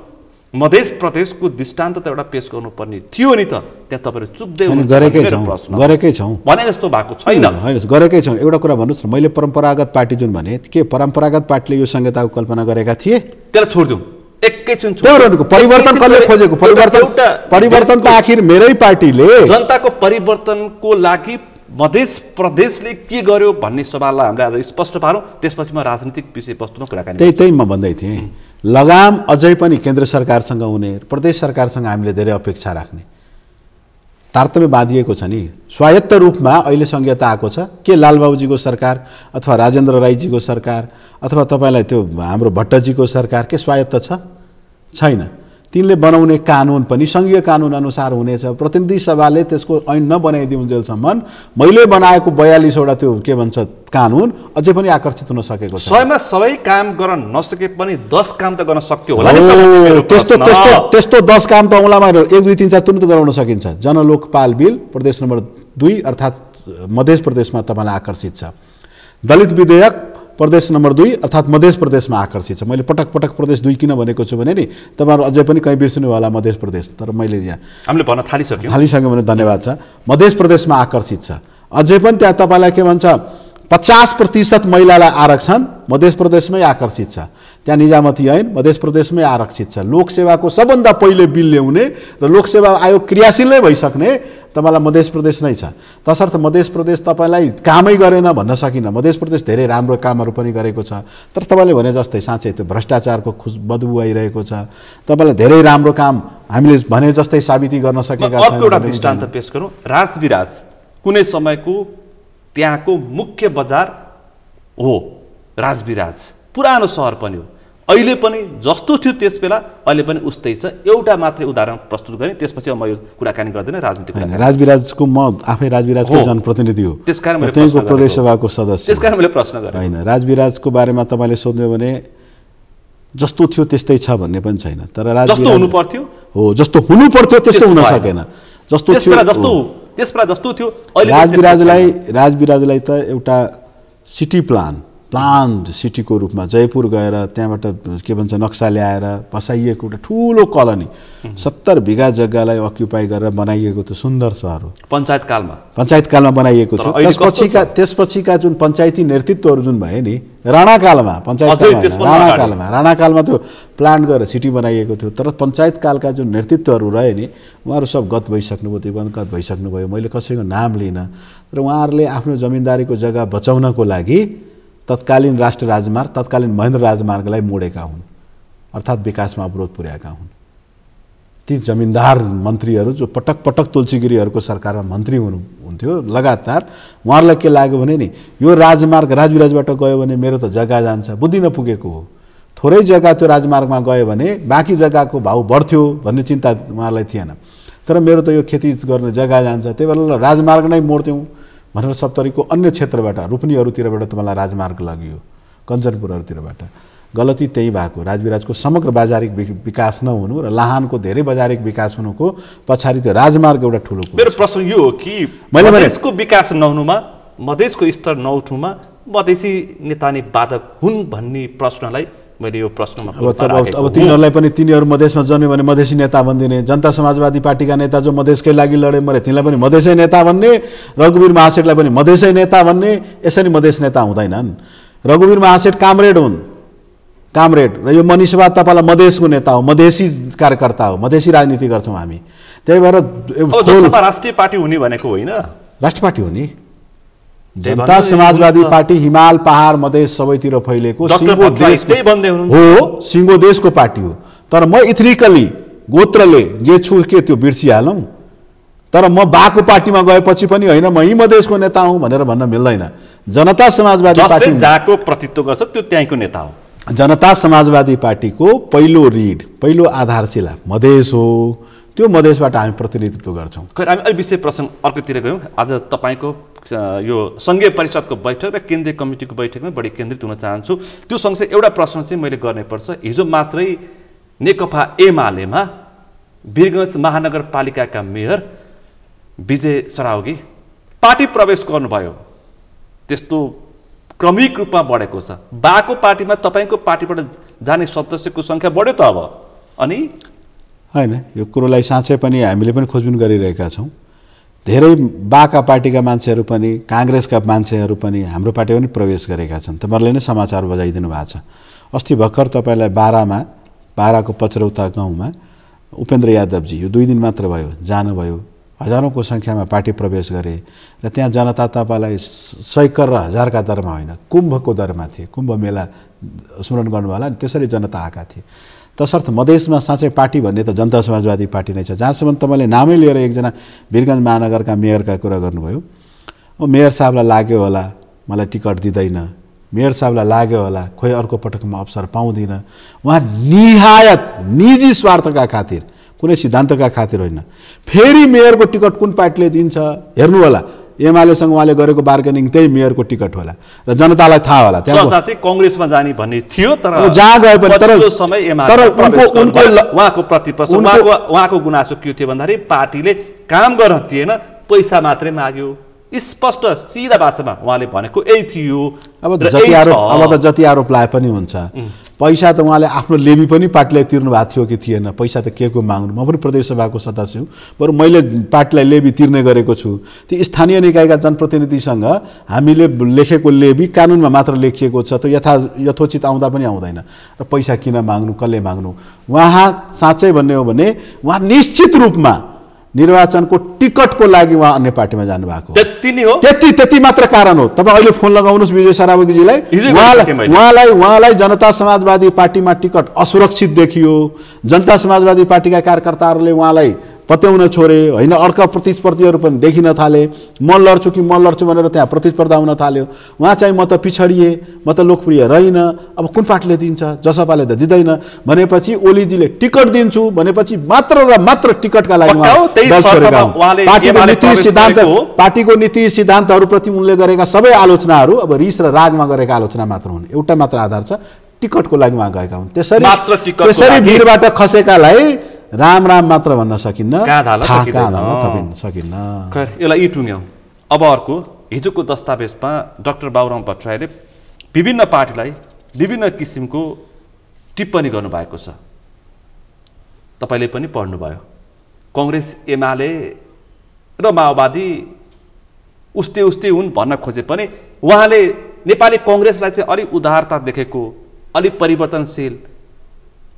मध्य प्रदेशको दृष्टान्त त एउटा पेश गर्नुपर्ने थियो नि त। त्यहाँ तपाईँहरू चुक्दै गरेकै छौँ भने जस्तो भएको छैन। होइन, गरेकै छौँ। एउटा कुरा भन्नुहोस् न, मैले परम्परागत पार्टी जुन भने के परम्परागत पार्टीले यो संहिताको कल्पना गरेका थिए? त्यसलाई छोडिदिउँ एकैछिन। परिवर्तन कसले खोजेको? परिवर्तन त आखिर मेरै पार्टीले। जनताको परिवर्तनको लागि मध्य प्रदेशले के गर्यो भन्ने सवाललाई हामीले आज स्पष्ट पारौँ। त्यसपछि म राजनीतिक विषयवस्तुमा कुराकानी त्यही म भन्दै थिएँ। लगाम अझै पनि केन्द्र सरकारसँग हुने, प्रदेश सरकारसँग हामीले धेरै अपेक्षा राख्ने तारतम्य बाँधिएको छ नि। स्वायत्त रूपमा अहिले संहिता आएको छ। के लालबाबुजीको सरकार अथवा राजेन्द्र राईजीको सरकार अथवा तपाईँलाई त्यो हाम्रो भट्टजीको सरकार के स्वायत्त छ? छैन। तिनले बनाउने कानुन पनि सङ्घीय कानुन अनुसार हुनेछ। प्रतिनिधि सभाले त्यसको ऐन नबनाइदिउन्जेलसम्म मैले बनाएको 42वटा त्यो के भन्छ कानुन अझै पनि आकर्षित हुन सकेको छ। 100मा सबै काम गर्न नसके पनि 10 काम त गर्न सक्थ्यो होला नि। त्यस्तो 10 काम त औँलामा 1 2 3 4 तुरुन्त गराउन सकिन्छ। जनलोकपाल बिल प्रदेश नम्बर 2 अर्थात् मध्य प्रदेशमा तपाईँलाई आकर्षित छ। दलित विधेयक प्रदेश नम्बर 2 अर्थात् मध्य प्रदेशमा आकर्षित छ। मैले पटक प्रदेश 2 किन भनेको छु भने नि तपाईँहरू अझै पनि कहीँ बिर्सिनु होला मध्य प्रदेश, तर मैले यहाँ हामीले भन्न थालिसक्यो भने धन्यवाद छ। मध्य प्रदेशमा आकर्षित छ। अझै पनि त्यहाँ तपाईँलाई के भन्छ 50% महिलालाई आरक्षण मध्य प्रदेशमै आकर्षित छ। त्यहाँ निजामती ऐन मध्य प्रदेशमै आरक्षित छ। लोकसेवाको सबभन्दा पहिले बिल ल्याउने र लोकसेवा आयोग क्रियाशील नै भइसक्ने तपाईँलाई मध्य प्रदेश नै छ। तसर्थ मध्य प्रदेश तपाईँलाई कामै गरेन भन्न सकिन्न। मध्य प्रदेश धेरै राम्रो कामहरू पनि गरेको छ। तर तपाईँले भने जस्तै साँच्चै त्यो भ्रष्टाचारको बदबु आइरहेको छ। तपाईँलाई धेरै राम्रो काम हामीले भने जस्तै साबिती गर्न सकेका छौँ। एउटा दृष्टान्त पेश गरौँ। राजविराज कुनै समयको त्यहाँको मुख्य बजार हो। राजविराज पुरानो सहर पनि हो। अहिले पनि जस्तो थियो त्यस बेला अहिले पनि उस्तै छ। एउटा मात्रै उदाहरण प्रस्तुत गरेँ, त्यसपछि म यो कुराकानी गर्दैन राजनीतिक। राजविराजको म आफै राजविराजको जनप्रतिनिधि हो, त्यसकारण प्रदेश सभाको सदस्य, त्यसकारण मैले प्रश्न गरेँ। होइन, राजविराजको बारेमा तपाईँले सोध्यो भने जस्तो थियो त्यस्तै छ भन्ने पनि छैन। तर जस्तो हुनु पर्थ्यो हो, जस्तो हुनु पर्थ्यो त्यस्तो हुन सकेन। जस्तो थियो जस्तो थियो। राजविराजलाई त एउटा सिटी प्लान्ड सिटीको रूपमा जयपुर गएर त्यहाँबाट के भन्छ नक्सा ल्याएर बसाइएको एउटा ठुलो कलोनी 70 बिघा जग्गालाई अक्युपाई गरेर बनाइएको त्यो सुन्दर सहर हो। पञ्चायतकालमा बनाइएको थियो। त्यसपछिका जुन पञ्चायती नेतृत्वहरू जुन भए नि राणाकालमा त्यो प्लान गरेर सिटी बनाइएको थियो। तर पञ्चायतकालका जुन नेतृत्वहरू रहे नि उहाँहरू सब गत भइसक्नुभयो, दिवंगत भइसक्नुभयो। मैले कसैको नाम लिइनँ, तर उहाँहरूले आफ्नो जमिनदारीको जग्गा बचाउनको लागि तत्कालीन राष्ट्रिय राजमार्ग, तत्कालीन महेन्द्र राजमार्गलाई मोडेका हुन्, अर्थात् विकासमा अवरोध पुर्याएका हुन्। ती जमिनदार मन्त्रीहरू जो पटक तुलसीगिरीहरूको सरकारमा मन्त्री हुनुहुन्थ्यो लगातार, उहाँहरूलाई के लाग्यो भने नि यो राजमार्ग राजविराजबाट गयो भने मेरो त जग्गा जान्छ, बुद्धि नपुगेको हो। थोरै जग्गा त्यो राजमार्गमा गयो भने बाँकी जग्गाको भाउ बढ्थ्यो भन्ने चिन्ता उहाँहरूलाई थिएन। तर मेरो त यो खेती गर्ने जग्गा जान्छ, त्यही भएर राजमार्ग नै मोड्थ्यौँ भनेर सप्तरीको अन्य क्षेत्रबाट रूपनीहरूतिरबाट तपाईँलाई राजमार्ग लगियो, कञ्चनपुरहरूतिरबाट। गलती त्यही भएको, राजविराजको समग्र बजारिक विकास नहुनु र लाहानको धेरै बजारिक विकास हुनुको पछाडि त्यो राजमार्ग एउटा ठुलो कुरा। मेरो प्रश्न यो हो कि मधेसको विकास नहुनुमा, मधेसको स्तर नउठुमा मधेसी नेता नै बाधक हुन् भन्ने प्रश्नलाई मैले यो प्रश्नमा अब तिनीहरूलाई पनि तिनीहरू मधेसमा जन्म्यो भने मधेसी नेता भनिदिने, जनता समाजवादी पार्टीका नेता जो मधेसकै लागि लडे मरे तिनलाई पनि मधेसै नेता भन्ने, रघुवीर महासेठलाई पनि मधेसै नेता भन्ने। यसरी मधेस नेता हुँदैनन्। रघुवीर महासेठ कामरेड हुन्, कामरेड, र यो मनिषवा तपाईँलाई मधेसको नेता हो, मधेसी कार्यकर्ता हो, मधेसी राजनीति गर्छौँ हामी। त्यही भएर राष्ट्रिय पार्टी हुने भनेको होइन, राष्ट्रिय पार्टी हो नि। जनता समाजवादी पार्टी हिमाल पहाड मधेस सबैतिर फैलेको सिङ्गो देशको पार्टी हो। तर म इथनिकली गोत्रले जे छु के त्यो बिर्सिहालौँ, तर म बाको पार्टीमा गएपछि पनि होइन म यही मधेसको नेता हुँ भनेर भन्न मिल्दैन। जनता समाजवादी पार्टी जहाँको प्रतित्व गर्छ त्यो त्यहीँको नेता हो। जनता समाजवादी पार्टीको पहिलो रिड, पहिलो आधारशिला मधेस हो। त्यो मधेसबाट हामी प्रतिनिधित्व गर्छौँ। खैर हामी अहिले विषय प्रसङ्ग अर्कोतिर गयौँ। आज तपाईँको यो सङ्घीय परिषदको बैठक र केन्द्रीय कमिटीको बैठकमा बढी केन्द्रित हुन चाहन्छु। त्यो सँगसँगै एउटा प्रश्न चाहिँ मैले गर्नुपर्छ। हिजो मात्रै नेकपा एमालेमा वीरगञ्ज महानगरपालिकाका मेयर विजय सरावगी पार्टी प्रवेश गर्नुभयो। त्यस्तो क्रमिक रूपमा बढेको छ। बाको पार्टीमा तपाईँको पार्टीबाट जाने सदस्यको सङ्ख्या बढ्यो त अब, अनि होइन यो कुरोलाई साँच्चै पनि हामीले पनि खोजबिन गरिरहेका छौँ। धेरै बाका पार्टीका मान्छेहरू पनि काङ्ग्रेसका मान्छेहरू पनि हाम्रो पार्टीमा पनि प्रवेश गरेका छन्। तपाईँहरूले नै समाचार बजाइदिनु भएको छ। अस्ति भर्खर तपाईँलाई बाराको पचरौता गाउँमा उपेन्द्र यादवजी यो 2 दिन मात्र भयो जानुभयो, हजारौँको सङ्ख्यामा पार्टी प्रवेश गरे र त्यहाँ जनता तपाईँलाई सैकर र हजारका दरमा होइन कुम्भको दरमा थिए। कुम्भ मेला स्मरण गर्नु होला नि, त्यसरी जनता आएका थिए। तसर्थ मधेसमा साँच्चै पार्टी भन्ने त जनता समाजवादी पार्टी नै छ। जहाँसम्म तपाईँले नामै लिएर एकजना वीरगञ्ज महानगरका मेयरका कुरा गर्नुभयो, मेयर साहबलाई लाग्यो होला मलाई टिकट दिँदैन, मेयर साहबलाई लाग्यो होला खोइ अर्को पटकमा अवसर पाउँदिनँ। उहाँ निहायत निजी स्वार्थका खातिर, कुनै सिद्धान्तका खातिर होइन। फेरि मेयरको टिकट कुन पार्टीले दिन्छ हेर्नु होला। एमालेसँग उहाँले गरेको बार्गेनिङ त्यही मेयरको टिकट होला र जनतालाई थाहा होला। त्यहाँ कङ्ग्रेसमा जाने भन्ने थियो, तर जहाँ गए पनि उहाँको प्रतिपक्ष उहाँको गुनासो के थियो भन्दाखेरि पार्टीले काम गर्न दिएन, पैसा मात्रै माग्यो। स्पष्ट सिधा भाषामा उहाँले भनेको यही थियो। अब जति आरोप लाए पनि हुन्छ। पैसा त उहाँले आफ्नो लेबी पनि पार्टीलाई तिर्नु भएको थियो कि थिएन? पैसा त के को माग्नु। म पनि प्रदेश सभाको सदस्य हुँ, बरु मैले पार्टीलाई लेबी तिर्ने गरेको छु। त्यो स्थानीय निकायका जनप्रतिनिधिसँग हामीले लेखेको लेबी कानुनमा मात्र लेखिएको छ, त्यो यथोचित आउँदा पनि आउँदैन। र पैसा किन माग्नु, कसले माग्नु? उहाँ साँच्चै भन्ने हो भने उहाँ निश्चित रूपमा निर्वाचनको टिकटको लागि उहाँ अन्य पार्टीमा जानुभएको त्यति मात्र कारण हो। तपाईँ अहिले फोन लगाउनुहोस् विजय सरावगीजीलाई, उहाँलाई जनता समाजवादी पार्टीमा टिकट असुरक्षित देखियो। जनता समाजवादी पार्टीका कार्यकर्ताहरूले उहाँलाई पत्याउन छोडे होइन। अर्का प्रतिस्पर्धीहरू पनि देखिन थाले। म लड्छु कि म लड्छु भनेर त्यहाँ प्रतिस्पर्धा हुन थाल्यो। उहाँ चाहिँ म त पिछडिए, म त लोकप्रिय रहेन, अब कुन पार्टीले दिन्छ? जसपाले त दिँदैन भनेपछि ओलीजीले टिकट दिन्छु भनेपछि मात्र र मात्र टिकटका लागि दल छोडेका हुन्। पार्टीको नीति सिद्धान्तहरूप्रति उनले गरेका सबै आलोचनाहरू अब रिस र रागमा गरेका आलोचना मात्र हुन्। एउटा मात्र आधार छ, टिकटको लागि उहाँ गएका हुन्। त्यसरी भिडबाट खसेकालाई राम राम मात्र भन्न सकिन्न, थपिन सकिन्न। यसलाई यी टुङ्ग्यौँ। अब अर्को, हिजोको दस्तावेजमा डाक्टर बाबुराम भट्टराईले विभिन्न पार्टीलाई विभिन्न किसिमको टिप्पणी गर्नुभएको छ। तपाईँले पनि पढ्नुभयो। कङ्ग्रेस एमाले र माओवादी उस्तै हुन् भन्न खोजे पनि उहाँले नेपाली कङ्ग्रेसलाई चाहिँ अलि उदारता देखेको, अलि परिवर्तनशील,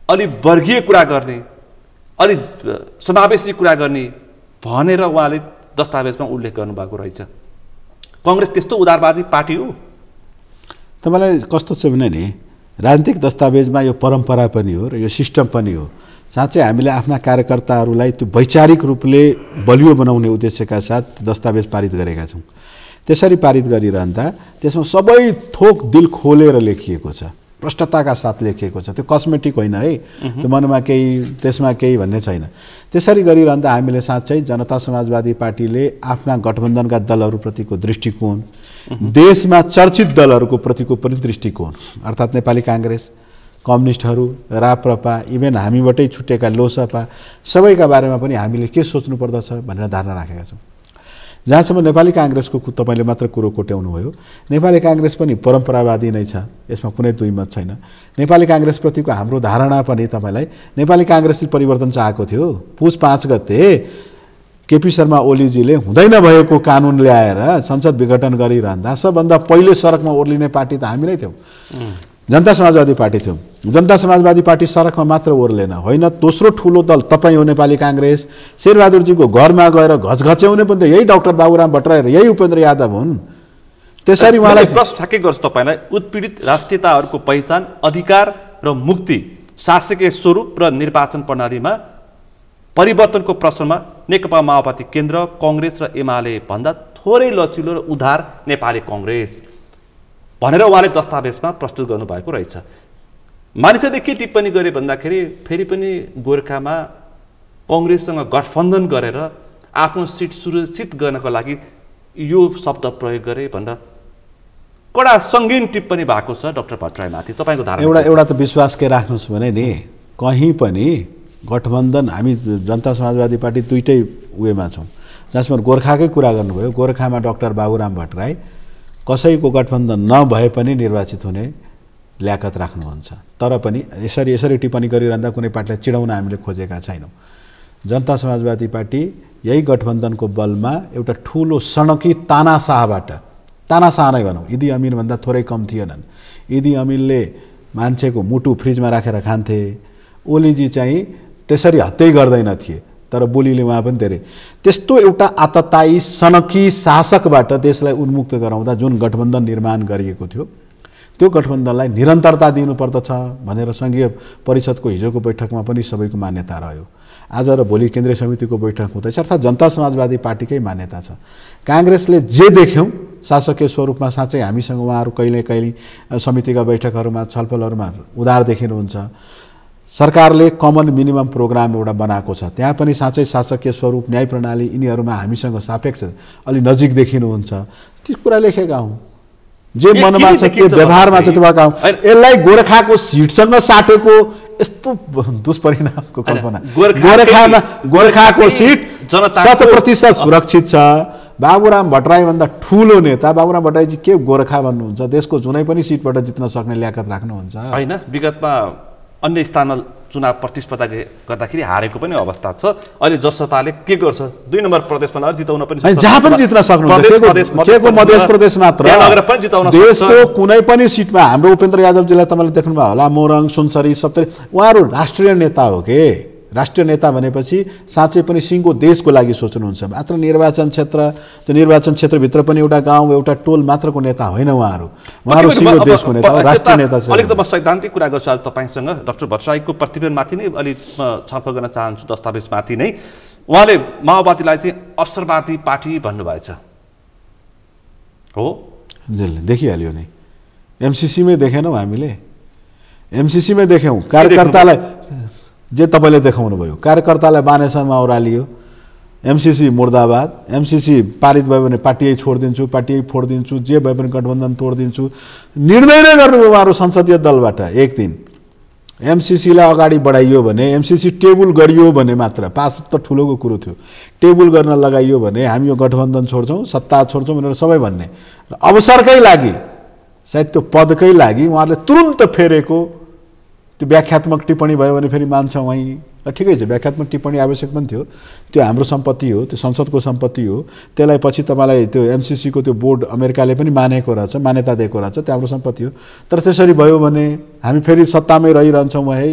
अलि वर्गीय कुरा गर्ने, अलि समावेशी कुरा गर्ने भनेर उहाँले दस्तावेजमा उल्लेख गर्नुभएको रहेछ। कङ्ग्रेस त्यस्तो उदारवादी पार्टी हो? तपाईँलाई कस्तो छ भने नि राजनीतिक दस्तावेजमा यो परम्परा पनि हो र यो सिस्टम पनि हो। साँच्चै हामीले आफ्ना कार्यकर्ताहरूलाई त्यो वैचारिक रूपले बलियो बनाउने उद्देश्यका साथ दस्तावेज पारित गरेका छौँ। त्यसरी पारित गरिरहँदा त्यसमा सबै थोक दिल खोलेर लेखिएको छ। प्रष्टताका साथ लेखिएको छ। त्यो कस्मेटिक होइन है, त्यो मनमा केही त्यसमा केही भन्ने छैन। त्यसरी गरिरहँदा हामीले साँच्चै जनता समाजवादी पार्टीले आफ्ना गठबन्धनका दलहरूप्रतिको दृष्टिकोण, देशमा चर्चित दलहरूको प्रतिको पनि दृष्टिकोण, अर्थात् नेपाली काङ्ग्रेस, कम्युनिस्टहरू, राप्रपा, इभेन हामीबाटै छुटेका लोसपा, सबैका बारेमा पनि हामीले के सोच्नुपर्दछ भनेर धारणा राखेका छौँ। जहाँसम्म नेपाली काङ्ग्रेसको तपाईँले मात्र कुरो कोट्याउनु भयो, नेपाली काङ्ग्रेस पनि परम्परावादी नै छ, यसमा कुनै दुई मत छैन। नेपाली काङ्ग्रेसप्रतिको हाम्रो धारणा पनि तपाईँलाई, नेपाली काङ्ग्रेसले परिवर्तन चाहेको थियो। पुस 5 गते केपी शर्मा ओलीजीले हुँदै नभएको कानुन ल्याएर संसद विघटन गरिरहँदा सबभन्दा पहिले सडकमा ओर्लिने पार्टी त हामी नै थियौँ, जनता समाजवादी पार्टी थियौँ। जनता समाजवादी पार्टी सडकमा मात्र ओर्लेन, होइन दोस्रो ठुलो दल तपाईँ हो नेपाली काङ्ग्रेस। शेरबहादुरजीको घरमा गएर घचघच्याउने पनि त यही डाक्टर बाबुराम भट्टराई र यही उपेन्द्र यादव हुन्। त्यसरी उहाँलाई प्रश्न ठ्याक्कै गर्छु तपाईँलाई, उत्पीडित राष्ट्रियताहरूको पहिचान, अधिकार र मुक्ति, शासकीय स्वरूप र निर्वाचन प्रणालीमा परिवर्तनको प्रश्नमा नेकपा माओवादी केन्द्र, कङ्ग्रेस र एमाले भन्दा थोरै लचिलो र उदार नेपाली कङ्ग्रेस भनेर उहाँले दस्तावेजमा प्रस्तुत गर्नुभएको रहेछ। मानिसहरूले के टिप्पणी गरे भन्दाखेरि फेरि पनि गोर्खामा कङ्ग्रेससँग गठबन्धन गरेर आफ्नो सिट सुरक्षित गर्नको लागि यो शब्द प्रयोग गरे भनेर कडा सङ्गीन टिप्पणी भएको छ डाक्टर भट्टराईमाथि। तपाईँको धारणा? एउटा त विश्वास के राख्नुहोस् भने नि, कहीँ पनि गठबन्धन, हामी जनता समाजवादी पार्टी दुईटै उयोमा छौँ। जसमा गोर्खाकै कुरा गर्नुभयो, गोर्खामा डाक्टर बाबुराम भट्टराई कसैको गठबन्धन नभए पनि निर्वाचित हुने ल्याकत राख्नुहुन्छ। तर पनि यसरी टिप्पणी गरिरहँदा कुनै पार्टीलाई चिडाउन हामीले खोजेका छैनौँ। जनता समाजवादी पार्टी यही गठबन्धनको बलमा एउटा ठुलो सनकी तानाशाहबाट, तानाशाह नै भनौँ, इदी अमिनभन्दा थोरै कम थिएनन्। इदी अमिनले मान्छेको मुटु फ्रिजमा राखेर खान्थे, ओलीजी चाहिँ त्यसरी हत्यै गर्दैन थिए, तर बोलीले उहाँ पनि धेरै। त्यस्तो एउटा आततायी सनकी शासकबाट देशलाई उन्मुक्त गराउँदा जुन गठबन्धन निर्माण गरिएको थियो, त्यो गठबन्धनलाई निरन्तरता दिनुपर्दछ भनेर सङ्घीय परिषदको हिजोको बैठकमा पनि सबैको मान्यता रह्यो। आज र भोलि केन्द्रीय समितिको बैठक हुँदैछ, अर्थात् जनता समाजवादी पार्टीकै मान्यता छ। काङ्ग्रेसले जे देख्यौँ शासकीय स्वरूपमा साँच्चै हामीसँग उहाँहरू कहिले समितिका बैठकहरूमा, छलफलहरूमा उदार देखिनुहुन्छ। सरकारले कमन मिनिमम प्रोग्राम एउटा बनाएको छ, त्यहाँ पनि साँच्चै शासकीय स्वरूप, न्याय प्रणाली यिनीहरूमा हामीसँग सापेक्ष अलि नजिक देखिनुहुन्छ। ती कुरा लेखेका हौँ, जे मनमा छ के व्यवहारमा छ त्यो काम। यसलाई गोर्खाको सिटसँग साटेको यस्तो दुष्परिणामको कल्पना। गोर्खाको सिट 100% सुरक्षित छ। बाबुराम भट्टराई भन्दा ठुलो नेता बाबुराम भट्टराईजी के गोर्खा भन्नुहुन्छ? देशको जुनै पनि सिटबाट जित्न सक्ने ल्याकत राख्नुहुन्छ होइन? विगतमा अन्य स्थानमा चुनाव प्रतिस्पर्धा गर्दाखेरि हारेको पनि अवस्था छ। अहिले जसपाले के गर्छ? 2 नम्बर प्रदेशमा जिताउन पनि जहाँ पनि जित्न सक्नुहुन्छ। के मध्य प्रदेश मात्र, देशको कुनै पनि सिटमा हाम्रो उपेन्द्र यादवजीलाई तपाईँले देख्नुभयो होला, मोरङ, सुनसरी, सप्तरी, उहाँहरू राष्ट्रिय नेता हो के। राष्ट्रिय नेता भनेपछि साँच्चै पनि सिङ्गो देशको लागि सोच्नुहुन्छ। मात्र निर्वाचन क्षेत्र, त्यो निर्वाचन क्षेत्रभित्र पनि एउटा गाउँ, एउटा टोल मात्रको नेता होइन उहाँहरू। उहाँहरू सिङ्गो देशको नेता हो, राष्ट्रिय नेता छ। अलिकति म सैद्धान्तिक कुरा गर्छु आज तपाईँसँग। डाक्टर भट्टराईको प्रतिवेदनमाथि नै अलि छलफल गर्न चाहन्छु, दस्तावेजमाथि नै। उहाँले माओवादीलाई चाहिँ अवसरवादी पार्टी भन्नुभएछ हो, देखिहाल्यो नि। एमसिसीमै देखेनौँ हामीले, एमसिसीमै देख्यौँ। कार्यकर्तालाई जे तपाईँले देखाउनु भयो, कार्यकर्तालाई बानेसरमा ओह्रालियो। एमसिसी मुर्दाबाद, एमसिसी पारित भयो भने पार्टी छोडिदिन्छु, पार्टी फोडिदिन्छु, जे भए पनि गठबन्धन तोडिदिन्छु निर्णय नै गर्नुभयो उहाँहरू संसदीय दलबाट। एक दिन एमसिसीलाई अगाडि बढाइयो भने, एमसिसी टेबल गरियो भने मात्र, पास त ठुलोको कुरो थियो, टेबल गर्न लगाइयो भने हामी यो गठबन्धन छोड्छौँ, सत्ता छोड्छौँ भनेर सबै भन्ने। अवसरकै लागि, सायद त्यो पदकै लागि उहाँहरूले तुरुन्त फेरेको त्यो व्याख्यात्मक टिप्पणी भयो भने फेरि मान्छौँ वहीँ, ठिकै छ। व्याख्यात्मक टिप्पणी आवश्यक पनि थियो, त्यो हाम्रो सम्पत्ति हो, त्यो संसदको सम्पत्ति हो। त्यसलाई पछि तपाईँलाई त्यो एमसिसीको त्यो बोर्ड अमेरिकाले पनि मानेको रहेछ, मान्यता दिएको रहेछ, त्यो हाम्रो सम्पत्ति हो। तर त्यसरी भयो भने हामी फेरि सत्तामै रहिरहन्छौँ है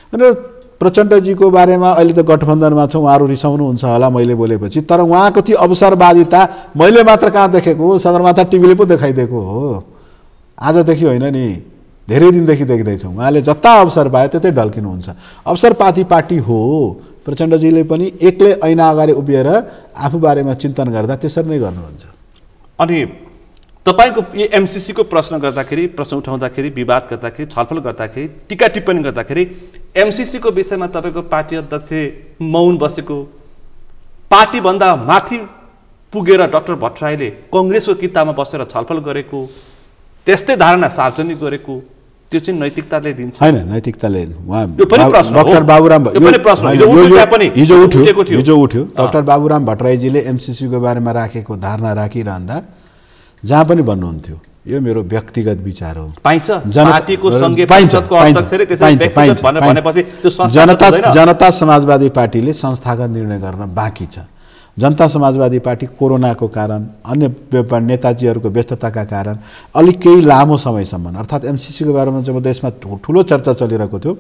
भनेर प्रचण्डजीको बारेमा अहिले त गठबन्धनमा छौँ, उहाँहरू रिसाउनुहुन्छ होला मैले बोलेपछि, तर उहाँको त्यो अवसरवादिता मैले मात्र कहाँ देखेको हो, सगरमाथा टिभीले पो देखाइदिएको हो। आजदेखि होइन नि, धेरै दिनदेखि देख्दैछौँ उहाँले जता अवसर पायो त्यतै ढल्किनुहुन्छ। अवसरवादी पार्टी हो। प्रचण्डजीले पनि एक्लै ऐना अगाडि उभिएर आफू बारेमा चिन्तन गर्दा त्यसरी नै गर्नुहुन्छ। अनि तपाईको यो एमसीसी को प्रश्न गर्दाखेरि, प्रश्न उठाउँदाखेरि, विवाद गर्दाखेरि, छलफल गर्दाखेरि, टीका टिप्पणी गर्दाखेरि एमसीसी को विषयमा तपाईको पार्टी अध्यक्ष मौन बसेको, पार्टी भन्दा माथि पुगेर डाक्टर भट्टराईले कांग्रेसको किताबमा बसेर छलफल गरेको, त्यस्तै धारणा सार्वजनिक गरेको, त्यो चाहिँ नैतिकताले दिन्छ हैन? नैतिकताले उहाँ यो पनि प्रश्न डाक्टर बाबुराम हिजो उठ्यो डाक्टर बाबुराम भट्टराईजीले एमसीसी को बारेमा राखेको धारणा राखिरहँदा जहाँ पनि भन्नुहुन्थ्यो यो मेरो व्यक्तिगत विचार हो। पाइन्छ पार्टीको संघीय परिषदको अध्यक्षले त्यसरी व्यक्तिगत भनेपछि त्यो जनता समाजवादी पार्टीले संस्थागत निर्णय गर्न बाँकी छ। जनता समाजवादी पार्टी कोरोनाको कारण, अन्य नेताजीहरूको व्यस्तताका कारण अलिक केही लामो समयसम्म, अर्थात् एमसीसी को बारेमा जब देशमा ठुलो चर्चा चलिरहेको थियो,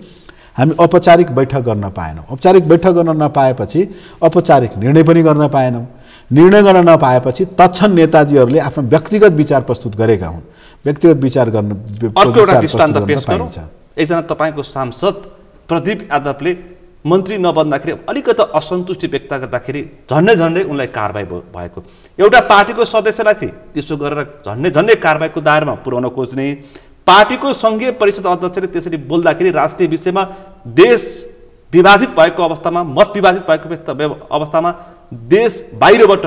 हामी औपचारिक बैठक गर्न पाएनौँ। औपचारिक बैठक गर्न नपाएपछि औपचारिक निर्णय पनि गर्न पाएनौँ। निर्णय गर्न नपाएपछि तत्क्षण नेताजीहरूले आफ्नो व्यक्तिगत विचार प्रस्तुत गरेका हुन्। व्यक्तिगत विचार गर्न अर्को एउटा दृष्टान्त पेश गरौँ। एकजना तपाईको सांसद प्रदीप यादवले मन्त्री नबन्दाखेरि अलिकति असन्तुष्टि व्यक्त गर्दाखेरि झन्डै उनलाई कारबाही भएको, एउटा पार्टीको सदस्यलाई चाहिँ त्यसो गरेर झन्डै कारबाहीको दायरामा पुर्याउन खोज्ने, पार्टीको संघीय परिषद अध्यक्षले त्यसरी बोल्दाखेरि राष्ट्रिय विषयमा देश विभाजित भएको अवस्थामा, मत विभाजित भएको अवस्थामा, देश बाहिरबाट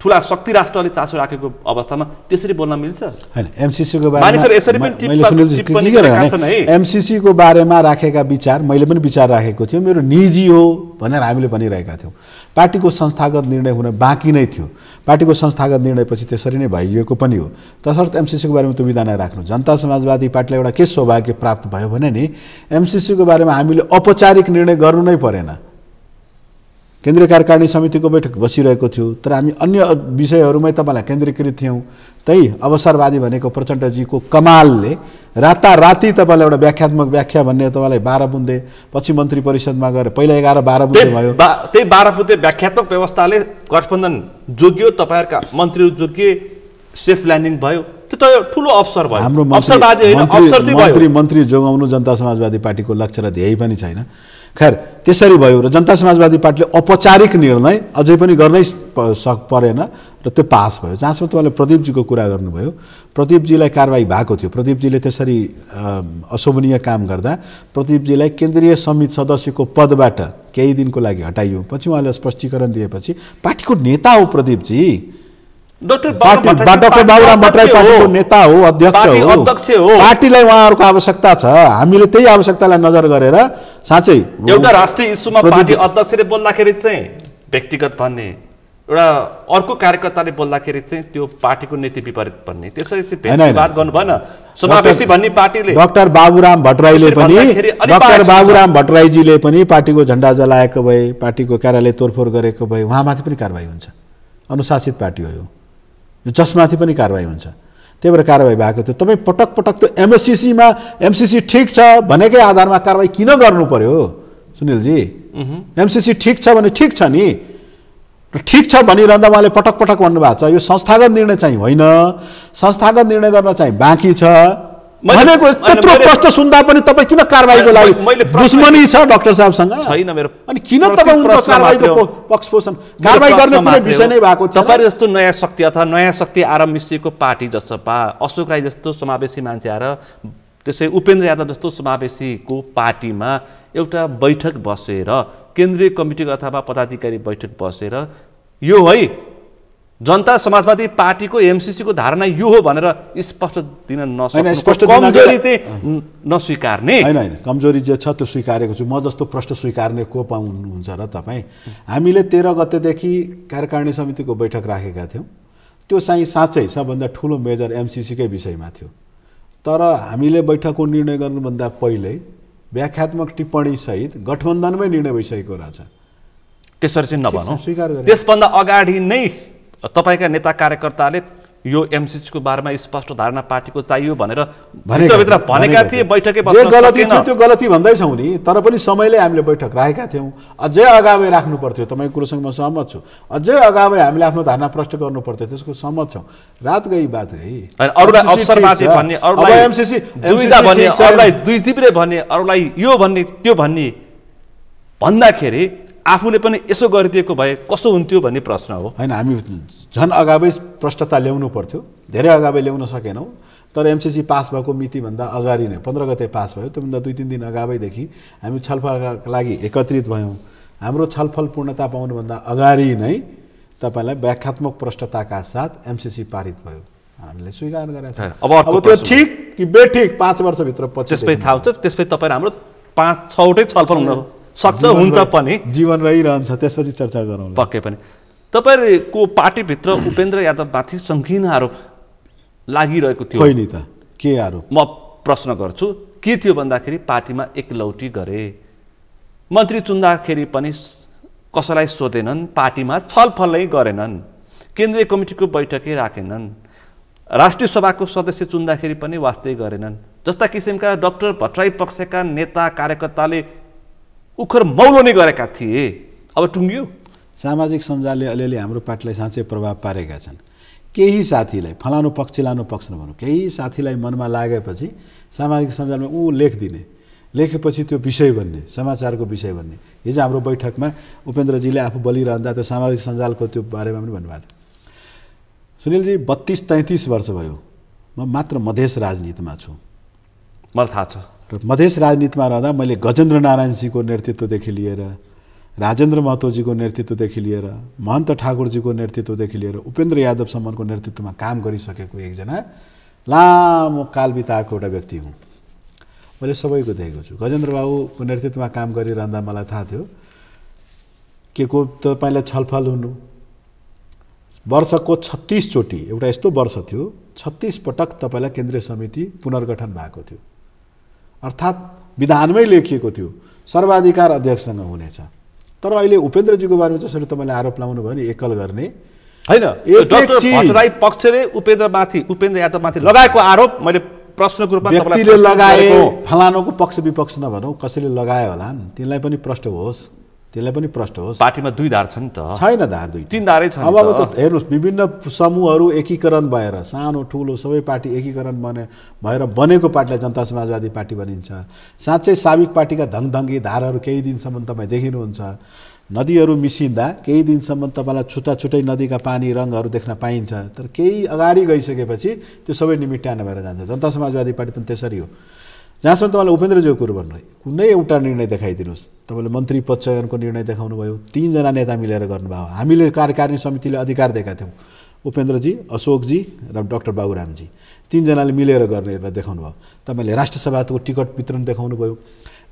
ठुला शक्ति राष्ट्रले चासो राखेको अवस्थामा त्यसरी बोल्न मिल्छ? हैन। एमसीसी को बारेमा एमसीसी को बारेमा राखेका विचार मैले पनि विचार राखेको थियो, मेरो निजी हो भनेर हामीले भनिरहेका थियौँ। पार्टीको संस्थागत निर्णय हुन बाँकी नै थियो। पार्टीको संस्थागत निर्णयपछि त्यसरी नै भइएको पनि हो। तसर्थ एमसीसी को बारेमा त्यो विधान राख्नु। जनता समाजवादी पार्टीलाई एउटा के सौभाग्य प्राप्त भयो भने नि एमसीसी को बारेमा हामीले औपचारिक निर्णय गर्नु नै परेन। केन्द्रीय कार्यकारिणी समितिको बैठक बसिरहेको थियो, तर हामी अन्य विषयहरूमै तपाईँलाई केन्द्रीकृत थियौँ। त्यही अवसरवादी भनेको प्रचण्डजीको कमालले राताराति तपाईँलाई एउटा व्याख्यात्मक व्याख्या भन्ने तपाईँलाई 12 बुन्दे, पछि मन्त्री परिषदमा गएर पहिला 11-12 बुन्दे भयो। त्यही 12 बुन्दे व्याख्यात्मक व्यवस्थाले गठबन्धन जोगियो, तपाईँहरूका मन्त्रीहरू जोगिए, सेफ ल्यान्डिङ भयो। त्यो त ठुलो अवसर भयो। हाम्रो मन्त्री जोगाउनु जनता समाजवादी पार्टीको लक्ष्य र ध्येय पनि छैन। खैर त्यसरी भयो र जनता समाजवादी पार्टीले औपचारिक निर्णय अझै पनि गर्नै परेन र त्यो पास भयो। जहाँसम्म तपाईँले प्रदीपजीको कुरा गर्नुभयो, प्रदीपजीलाई कारबाही भएको थियो। प्रदीपजीले त्यसरी अशोभनीय काम गर्दा प्रदीपजीलाई केन्द्रीय समिति सदस्यको पदबाट केही दिनको लागि हटाइयो। पछि उहाँले स्पष्टीकरण दिएपछि पार्टीको नेता हो प्रदीपजी, डाक्टर बाबुराम भट्टराई पार्टीको नेता हो, अध्यक्ष हो। पार्टीलाई उहाँहरूको आवश्यकता छ। हामीले त्यही आवश्यकतालाई नजर गरेर साँच्चै एउटा राष्ट्रिय इस्युमा पार्टी अध्यक्षले बोल्दाखेरि चाहिँ व्यक्तिगत भन्ने, एउटा अर्को कार्यकर्ताले बोल्दाखेरि चाहिँ त्यो पार्टीको नीति विपरीत भन्ने, त्यसरी चाहिँ भेदभाव गर्नु भएन। समावेशी भन्ने पार्टीले डाक्टर बाबुराम भट्टराईजीले पनि पार्टीको झण्डा जलाएको भए, पार्टीको कार्यालय तोडफोड गरेको भए उहाँमाथि पनि कारबाही हुन्छ। अनुशासित पार्टी हो यो, जसमाथि पनि कारबाही हुन्छ। त्यही भएर कारबाही भएको थियो। तपाईँ पटक पटक त्यो एमसीसी ठिक छ भनेकै आधारमा कारबाही किन गर्नु पर्यो सुनिलजी? एमसीसी ठिक छ भने ठिक छ नि, ठिक छ भनिरहँदा उहाँले पटक पटक भन्नुभएको छ यो संस्थागत निर्णय चाहिँ होइन, संस्थागत निर्णय गर्न चाहिँ बाँकी छ भनेको। त्यत्रो प्रश्न सुन्दा पनि तपाईँ किन कारबाहीको लागि दुश्मनी छ डाक्टर साहबसँग? छैन मेरो। अनि किन तपाईँ उनको कारबाहीको पक्षपोषण कारबाही गर्ने कुनै विषय नै भएको थियो? तपाईँ जस्तो नयाँ शक्ति अथवा नयाँ शक्ति आएर मिसिएको पार्टी जसपा, अशोक राई जस्तो समावेशी मान्छे आएर, त्यसै उपेन्द्र यादव जस्तो समावेशीको पार्टीमा एउटा बैठक बसेर, केन्द्रीय कमिटीको अथवा पदाधिकारी बैठक बसेर यो है जनता समाजवादी पार्टीको एमसीसी को धारणा यो हो भनेर स्पष्ट दिन नसक्नु, कमजोरी चाहिँ नस्वीकार्ने। होइन, कमजोरी जे छ त्यो स्वीकारेको छु। म जस्तो प्रश्न स्वीकार्ने को पाउनुहुन्छ र तपाईँ? हामीले 13 गतेदेखि कार्यकारिणी समितिको बैठक राखेका थियौँ। त्यो चाहिँ साँच्चै सबभन्दा ठुलो मेजर एमसीसीकै विषयमा थियो। तर हामीले बैठकको निर्णय गर्नुभन्दा पहिल्यै व्याख्यात्मक टिप्पणी सहित गठबन्धनमै निर्णय भइसकेको रहेछ। त्यसरी चाहिँ नभनौँ, स्वीकार गरे। त्यसभन्दा अगाडि नै तपाईका नेता कार्यकर्ताले यो एमसीसी को बारेमा स्पष्ट धारणा पार्टीको चाहियो भनेर भित्र भनेका थिए। बैठकै जे गलती थियो त्यो गलती भन्दैछौँ नि, तर पनि समयले हामीले बैठक राखेका थियौँ। अझै अगावै राख्नु पर्थ्यो, तपाईँको कुरोसँग म सहमत छु। अझै अगावै हामीले आफ्नो धारणा प्रष्ट गर्नु पर्थ्यो, त्यसको सहमत छौँ। रात गई बात गई। अरूलाई अवसरवादी भन्ने, अरूलाई एमसीसी दुविधा भन्ने, अरूलाई दुई तिब्रे भन्ने, अरूलाई यो भन्ने त्यो भन्ने भन्दाखेरि आफूले पनि यसो गरिदिएको भए कसो हुन्थ्यो भन्ने प्रश्न हो। हैन, हामी झन् अगावै प्रष्टता ल्याउनु पर्थ्यो। धेरै अगावै ल्याउन सकेनौँ, तर एमसीसी पास भएको मितिभन्दा अगाडि नै 15 गते पास भयो, त्योभन्दा 2-3 दिन अगावैदेखि हामी छलफलका लागि एकत्रित भयौँ। हाम्रो छलफल पूर्णता पाउनुभन्दा अगाडि नै तपाईँलाई व्याख्यात्मक प्रष्टताका साथ एमसीसी पारित भयो, हामीले स्वीकार गरेका छौँ। अब त्यो ठिक कि बेठिक 5 वर्षभित्र पछि त्यसपछि थाहा हुन्छ, त्यसपछि तपाईँ हाम्रो 5-6 वटै छलफल हुन सक्छ, हुन्छ पनि, जीवन रहिरहन्छ, त्यसपछि चर्चा गरौँ। पक्कै पनि। तपाईँको पार्टीभित्र उपेन्द्र यादवमाथि सङ्गीन आरोप लागिरहेको थियो। होइन त, के आरोप? म प्रश्न गर्छु, के थियो भन्दाखेरि पार्टीमा एकलौटी गरे, मन्त्री चुन्दाखेरि पनि कसैलाई सोधेनन्, पार्टीमा छलफलै गरेनन्, केन्द्रीय कमिटीको बैठकै राखेनन्, राष्ट्रिय सभाको सदस्य चुन्दाखेरि पनि वास्तै गरेनन्, जस्ता किसिमका डाक्टर भट्टराई पक्षका नेता कार्यकर्ताले उखर मौलोनी गरेका थिए। अब टुङ्गियो। सामाजिक सञ्जालले अलिअलि हाम्रो पार्टीलाई साँच्चै प्रभाव पारेका छन्। केही साथीलाई फलानु पक्ष लानु पक्ष नभनौँ, केही साथीलाई मनमा लागेपछि सामाजिक सञ्जालमा लेखिदिने, लेखेपछि त्यो विषय बन्ने, समाचारको विषय बन्ने। हिजो हाम्रो बैठकमा उपेन्द्रजीले आफू बोलिरहँदा त्यो सामाजिक सञ्जालको त्यो बारेमा पनि भन्नुभएको थियो। सुनिलजी 32-33 वर्ष भयो म मात्र मधेस राजनीतिमा छु, मलाई थाहा छ। र मधेस राजनीतिमा रहँदा मैले गजेन्द्र नारायणजीको नेतृत्वदेखि लिएर, राजेन्द्र महतोजीको नेतृत्वदेखि लिएर, महन्त ठाकुरजीको नेतृत्वदेखि लिएर उपेन्द्र यादवसम्मको नेतृत्वमा काम गरिसकेको एकजना लामो काल बिताएको एउटा व्यक्ति हुँ। मैले सबैको देखेको छु। गजेन्द्र बाबुको नेतृत्वमा काम गरिरहँदा मलाई थाहा थियो के को तपाईँलाई छलफल हुनु, वर्षको 36 चोटि, एउटा यस्तो वर्ष थियो 36 पटक तपाईँलाई केन्द्रीय समिति पुनर्गठन भएको थियो, अर्थात् विधानमै लेखिएको थियो सर्वाधिकार अध्यक्षसँग हुनेछ। तर अहिले उपेन्द्रजीको बारेमा जसरी तपाईँले आरोप लाउनु भयो नि एकल गर्ने, होइन, डाक्टर भट्टराई पक्षले उपेन्द्र यादवमाथि लगाएको आरोप मैले प्रश्नको रूपमा व्यक्तिले लगाए, फलानुको पक्ष विपक्ष नभनौँ, कसैले लगायो होला नि, तिनलाई पनि प्रष्ट होस्, त्यसलाई पनि प्रष्ट होस्। पार्टीमा 2 धार छ नि त, छैन धार 2, 3 धारै छ। अब त हेर्नुहोस्, विभिन्न समूहहरू एकीकरण भएर, सानो ठुलो सबै पार्टी एकीकरण भएर बनेको पार्टीलाई जनता समाजवादी पार्टी भनिन्छ। साँच्चै साबिक पार्टीका धङधङ्गी धारहरू केही दिनसम्म तपाईँ देखिनुहुन्छ। नदीहरू मिसिँदा केही दिनसम्म तपाईँलाई छुट्टा छुट्टै नदीका पानी रङहरू देख्न पाइन्छ, तर केही अगाडि गइसकेपछि त्यो सबै निमिट्यान भएर जान्छ। जनता समाजवादी पार्टी पनि त्यसरी हो। जहाँसम्म तपाईँलाई उपेन्द्रजीको कुरो भन्नु, कुनै एउटा निर्णय देखाइदिनुहोस्। तपाईँले मन्त्री पद चयनको निर्णय देखाउनु भयो, 3 जना नेता मिलेर गर्नुभयो। हामीले कार्यकारिणी समितिले अधिकार दिएका थियौँ, उपेन्द्रजी, अशोकजी र डाक्टर बाबुरामजी, 3 जनाले मिलेर गर्ने देखाउनु भयो। तपाईँले राष्ट्रसभाको टिकट वितरण देखाउनु भयो।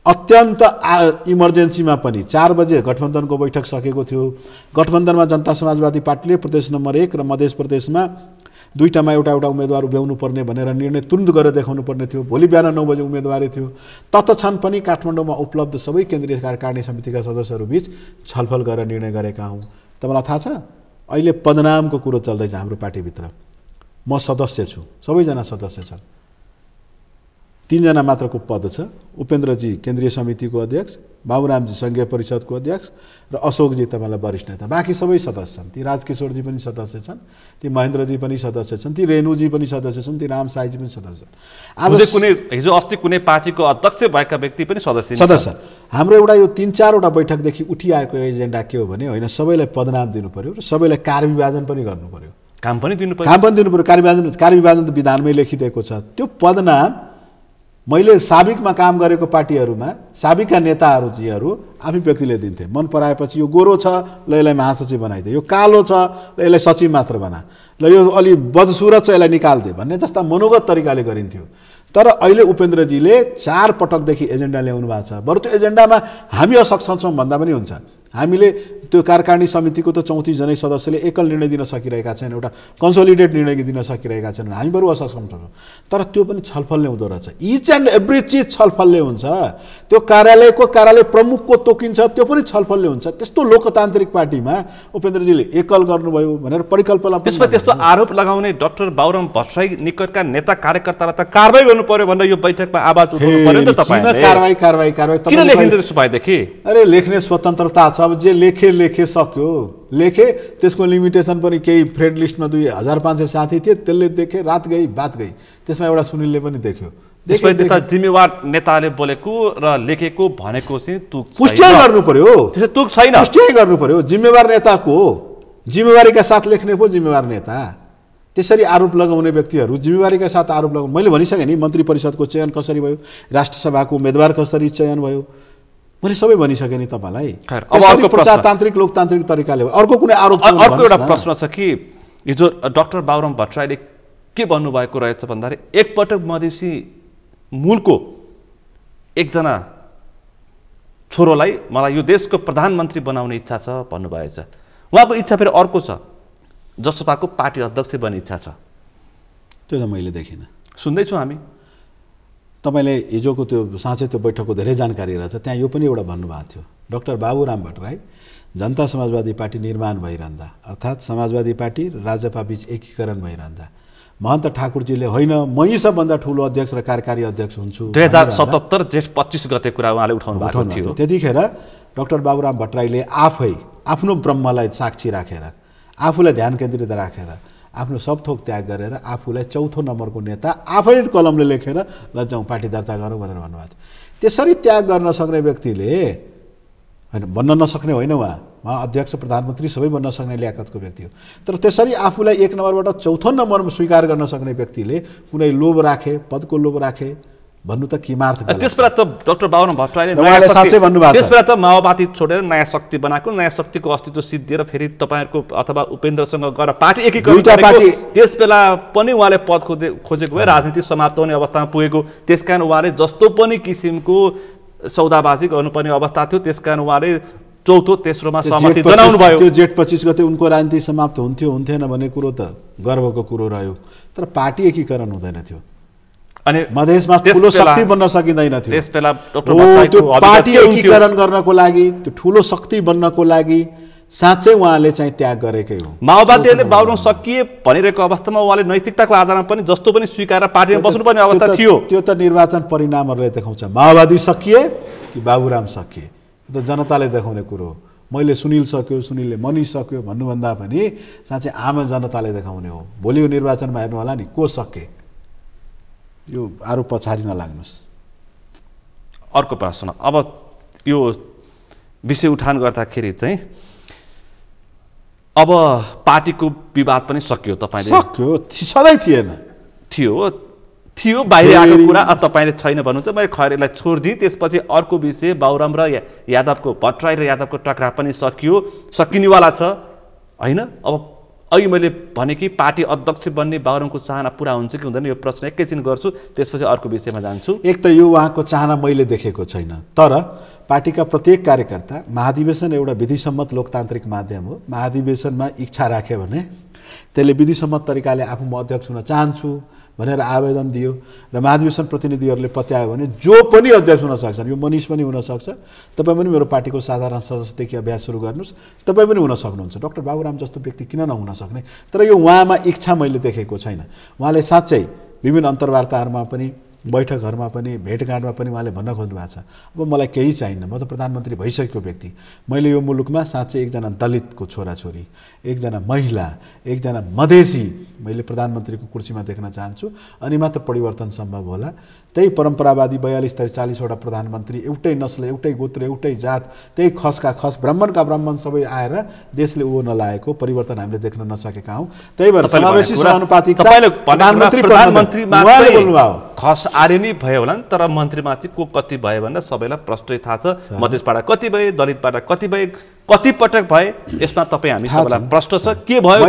अत्यन्त इमर्जेन्सीमा पनि 4 बजे गठबन्धनको बैठक सकेको थियो। गठबन्धनमा जनता समाजवादी पार्टीले प्रदेश नम्बर 1 र मधेस प्रदेशमा 2टामा एउटा उम्मेदवार उभ्याउनु पर्ने भनेर निर्णय तुरुन्त गरेर देखाउनु पर्ने थियो। भोलि बिहान 9 बजे उम्मेदवारी थियो। तत्क्षण पनि काठमाडौँमा उपलब्ध सबै केन्द्रीय कार्यकारिणी समितिका सदस्यहरूबीच छलफल गरेर निर्णय गरेका हौँ। तपाईँलाई थाहा छ, अहिले पदनामको कुरो चल्दैछ हाम्रो पार्टीभित्र। म सदस्य छु, सबैजना सदस्य छन्, 3 जना मात्रको पद छ। उपेन्द्रजी केन्द्रीय समितिको अध्यक्ष, बाबुरामजी सङ्घीय परिषदको अध्यक्ष र अशोकजी तपाईँलाई वरिष्ठ नेता। बाँकी सबै सदस्य छन्। ती राजकिशोरजी पनि सदस्य छन्, ती महेन्द्रजी पनि सदस्य छन्, ती रेणुजी पनि सदस्य छन्, ती राम साईजी पनि सदस्य छन्। आज हिजो अस्ति कुनै पार्टीको अध्यक्ष भएका व्यक्ति पनि सदस्य। हाम्रो एउटा यो 3-4वटा बैठकदेखि उठिआएको एजेन्डा के हो भने, होइन सबैलाई पदनाम दिनु पर्यो र सबैलाई कार्यविभाजन पनि गर्नु पर्यो, काम पनि दिनु पर्यो। कार्यविभाजन त विधानमै लेखिदिएको छ। त्यो पदनाम मैले साबिकमा काम गरेको पार्टीहरूमा साबिकका नेताहरूजीहरू आफै व्यक्तिले दिन्थे। मन पराएपछि यो गोरो छ, ल यसलाई महासचिव बनाइदिए, यो कालो छ, ल यसलाई सचिव मात्र बना, ल यो अलि बदसुरत छ, यसलाई निकाल्दे भन्ने जस्ता मनोगत तरिकाले गरिन्थ्यो। तर अहिले उपेन्द्रजीले 4 पटकदेखि एजेन्डा ल्याउनु भएको छ। बरु त्यो एजेन्डामा हामी असक्षम छौँ भन्दा पनि हुन्छ। हामीले त्यो कार्यकारिणी समितिको त 34 जनै सदस्यले एकल निर्णय दिन सकिरहेका छैन, एउटा कन्सोलिडेट निर्णय दिन सकिरहेका छैनन्, हामी बरु असक्षम छौँ। तर त्यो पनि छलफलले हुँदो रहेछ। इच एन्ड एभ्री चिज छलफलले हुन्छ। त्यो कार्यालय प्रमुखको तोकिन्छ, त्यो पनि छलफलले हुन्छ। त्यस्तो लोकतान्त्रिक पार्टीमा उपेन्द्रजीले एकल गर्नुभयो भनेर परिकल्पना त्यसमा त्यस्तो आरोप लगाउने डाक्टर बाबुराम भट्टराई निकटका नेता कार्यकर्तालाई त कारबाही गर्नु पर्यो भनेर यो बैठकमा आवाज उठाउनु पर्यो नि त तपाईहरुले। कारबाही किन लेखिन्छ त्यसो भएदेखि? अरे लेख्ने स्वतन्त्रता छ, अब जे लेखे सक्यो, लेखे। त्यसको लिमिटेसन पनि केही फ्रेन्ड लिस्टमा 2500 साथी थिए, त्यसले देखे, रात गई बात गई। त्यसमा एउटा सुनिलले पनि देख्यो। त्यस्ता जिम्मेवार नेताले बोलेको र लेखेको भनेको चाहिँ पुष्टि गर्नु पर्यो। त्यसो तुक छैन, पुष्टि गर्नु पर्यो। जिम्मेवार नेताको जिम्मेवारीका साथ लेख्ने पो जिम्मेवार नेता। त्यसरी आरोप लगाउने व्यक्तिहरू जिम्मेवारीका साथ आरोप लगाउनु। मैले भनिसकेँ नि मन्त्री परिषदको चयन कसरी भयो, राष्ट्रसभाको उम्मेदवार कसरी चयन भयो, मैले सबै भनिसकेँ नि तपाईँलाई। अब अर्को प्रजातान्त्रिक लोकतान्त्रिक तरिकाले अर्को कुनै आरोप अर्को एउटा प्रश्न छ कि हिजो डाक्टर बाबुराम भट्टराईले के भन्नुभएको रहेछ भन्दाखेरि एकपटक मधेसी मूलको एकजना छोरोलाई मलाई यो देशको प्रधानमन्त्री बनाउने इच्छा छ भन्नुभएछ। उहाँको इच्छा फेरि अर्को छ, जसपाको पार्टी अध्यक्ष बन्ने इच्छा छ। त्यो त मैले देखिनँ, सुन्दैछौँ हामी। तपाईँले हिजोको त्यो साँच्चै त्यो बैठकको धेरै जानकारी रहेछ। त्यहाँ यो पनि एउटा भन्नुभएको थियो, डाक्टर बाबुराम भट्टराई जनता समाजवादी पार्टी निर्माण भइरहँदा अर्थात् समाजवादी पार्टी र राजपा बीच एकीकरण भइरहँदा महन्त ठाकुरजीले होइन मै सबभन्दा ठुलो अध्यक्ष र कार्यकारी अध्यक्ष हुन्छु 2077 जेठ 25 गते कुरा उहाँले उठाउनु भएको थियो। त्यतिखेर डाक्टर बाबुराम भट्टराईले आफै आफ्नो ब्रह्मलाई साक्षी राखेर, आफूलाई ध्यान केन्द्रित राखेर, आफ्नो सब थोक त्याग गरेर आफूलाई चौथो नम्बरको नेता आफै कलमले लेखेर ल जाउँ पार्टी दर्ता गरौँ भनेर भन्नुभएको थियो। त्यसरी त्याग गर्न सक्ने व्यक्तिले होइन, बन्न नसक्ने होइन, उहाँ अध्यक्ष प्रधानमन्त्री सबै बन्न सक्ने ल्याकतको व्यक्ति हो, तर त्यसरी आफूलाई 1 नम्बरबाट चौथो नम्बरमा स्वीकार गर्न सक्ने व्यक्तिले कुनै लोभ राखे, पदको लोभ राखे भन्नु त किमार्थ गलत। त्यसबेला त डाक्टर बाबुराम भट्टराईले साँच्चै भन्नुभएको छ। त्यसबेला त माओवादी छोडेर नयाँ शक्ति बनाएको, नयाँ शक्तिको अस्तित्व सिद्धिएर फेरि तपाईँहरूको अथवा उपेन्द्रसँग गएर पार्टी एकीकरण गरेको, त्यसबेला पनि उहाँले पद खोजेको भए राजनीति समाप्त हुने अवस्थामा पुगेको। त्यसकारण उहाँले जस्तो पनि किसिमको सौदाबाजी गर्नुपर्ने अवस्था थियो, त्यसकारण उहाँले चौथो तेस्रोमा सहमति जनाउनु भयो। त्यो जेठ 25 गते उनको राजनीति समाप्त हुन्थेन भन्ने कुरो त गर्वको कुरो रह्यो, तर पार्टी एकीकरण हुँदैन थियो अनि मधेसमा ठुलो शक्ति बन्न सकिँदैन थियो। त्यसबेला त्यो पार्टी एकीकरण गर्नको लागि, त्यो ठुलो शक्ति बन्नको लागि साँच्चै उहाँले चाहिँ त्याग गरेकै हो। माओवादीले बाबुराम सकिए भनिरहेको अवस्थामा उहाँले नैतिकताको आधारमा पनि जस्तो पनि स्वीकारेर पार्टीमा बस्नुपर्ने अवस्था थियो। त्यो त निर्वाचन परिणामहरूले देखाउँछ माओवादी सकिए कि बाबुराम सकिए, त्यो त जनताले देखाउने कुरो हो। मैले सुनिल सक्यो, सुनिलले मनी सक्यो भन्नुभन्दा पनि साँच्चै आम जनताले देखाउने हो। भोलिको निर्वाचनमा हेर्नु होला नि को सके, यो आरोप पछाडि नलाग्नुहोस्। अर्को प्रश्न, अब यो विषय उठान गर्दाखेरि चाहिँ अब पार्टीको विवाद पनि सक्यो, तपाईँले सक्यो सधैँ थियो बाहिर आएको कुरा तपाईँले छैन भन्नुहुन्छ। मैले खैरेलाई छोडिदिएँ। त्यसपछि अर्को विषय बाबुराम र यादवको, भट्टराई र यादवको टकराव पनि सकिनेवाला छ होइन। अब अघि मैले भने कि पार्टी अध्यक्ष बन्ने बाबुरामको चाहना पुरा हुन्छ कि हुँदैन, यो प्रश्न एकैछिन गर्छु, त्यसपछि अर्को विषयमा जान्छु। एक त यो उहाँको चाहना मैले देखेको छैन, तर पार्टीका प्रत्येक कार्यकर्ता, महाधिवेशन एउटा विधिसम्मत लोकतान्त्रिक माध्यम हो, महाधिवेशनमा इच्छा राख्यो भने त्यसले विधिसम्मत तरिकाले आफू म अध्यक्ष हुन चाहन्छु भनेर आवेदन दियो र महाधिवेशन प्रतिनिधिहरूले पत्यायो भने जो पनि अध्यक्ष हुन सक्छन्। यो मनिष पनि हुनसक्छ, तपाईँ पनि मेरो पार्टीको साधारण सदस्यदेखि अभ्यास सुरु गर्नुहोस्, तपाईँ पनि हुन सक्नुहुन्छ। डाक्टर बाबुराम जस्तो व्यक्ति किन नहुन सक्ने, तर यो उहाँमा इच्छा मैले देखेको छैन। उहाँले साँच्चै विभिन्न अन्तर्वार्ताहरूमा पनि, बैठकहरूमा पनि, भेटघाटमा पनि उहाँले भन्न खोज्नु भएको छ, अब मलाई केही चाहिन्न, म त प्रधानमन्त्री भइसकेको व्यक्ति, मैले यो मुलुकमा साँच्चै एकजना दलितको छोराछोरी, एकजना महिला, एकजना मधेसी मैले प्रधानमन्त्रीको कुर्सीमा देख्न चाहन्छु, अनि मात्र परिवर्तन सम्भव होला। त्यही परम्परावादी 42-43वटा प्रधानमन्त्री, एउटै नस्ल, एउटै गोत्र, एउटै जात, त्यही खसका खस, ब्राह्मणका ब्राह्मण सबै आएर देशले ऊ नलाएको परिवर्तन हामीले देख्न नसकेका हौँ। त्यही भएर समावेशी समानुपातिक प्रधानमन्त्री बोल्नुभयो, खस आर्य नै भयो होला नि, तर मन्त्रीमा चाहिँ को कति भयो भनेर सबैलाई प्रष्टै थाहा छ। मधेसबाट कति भए, दलितबाट कति भए, कति पटक भए, यसमा तपाईँ हामी सबैलाई प्रष्ट छ के भयो।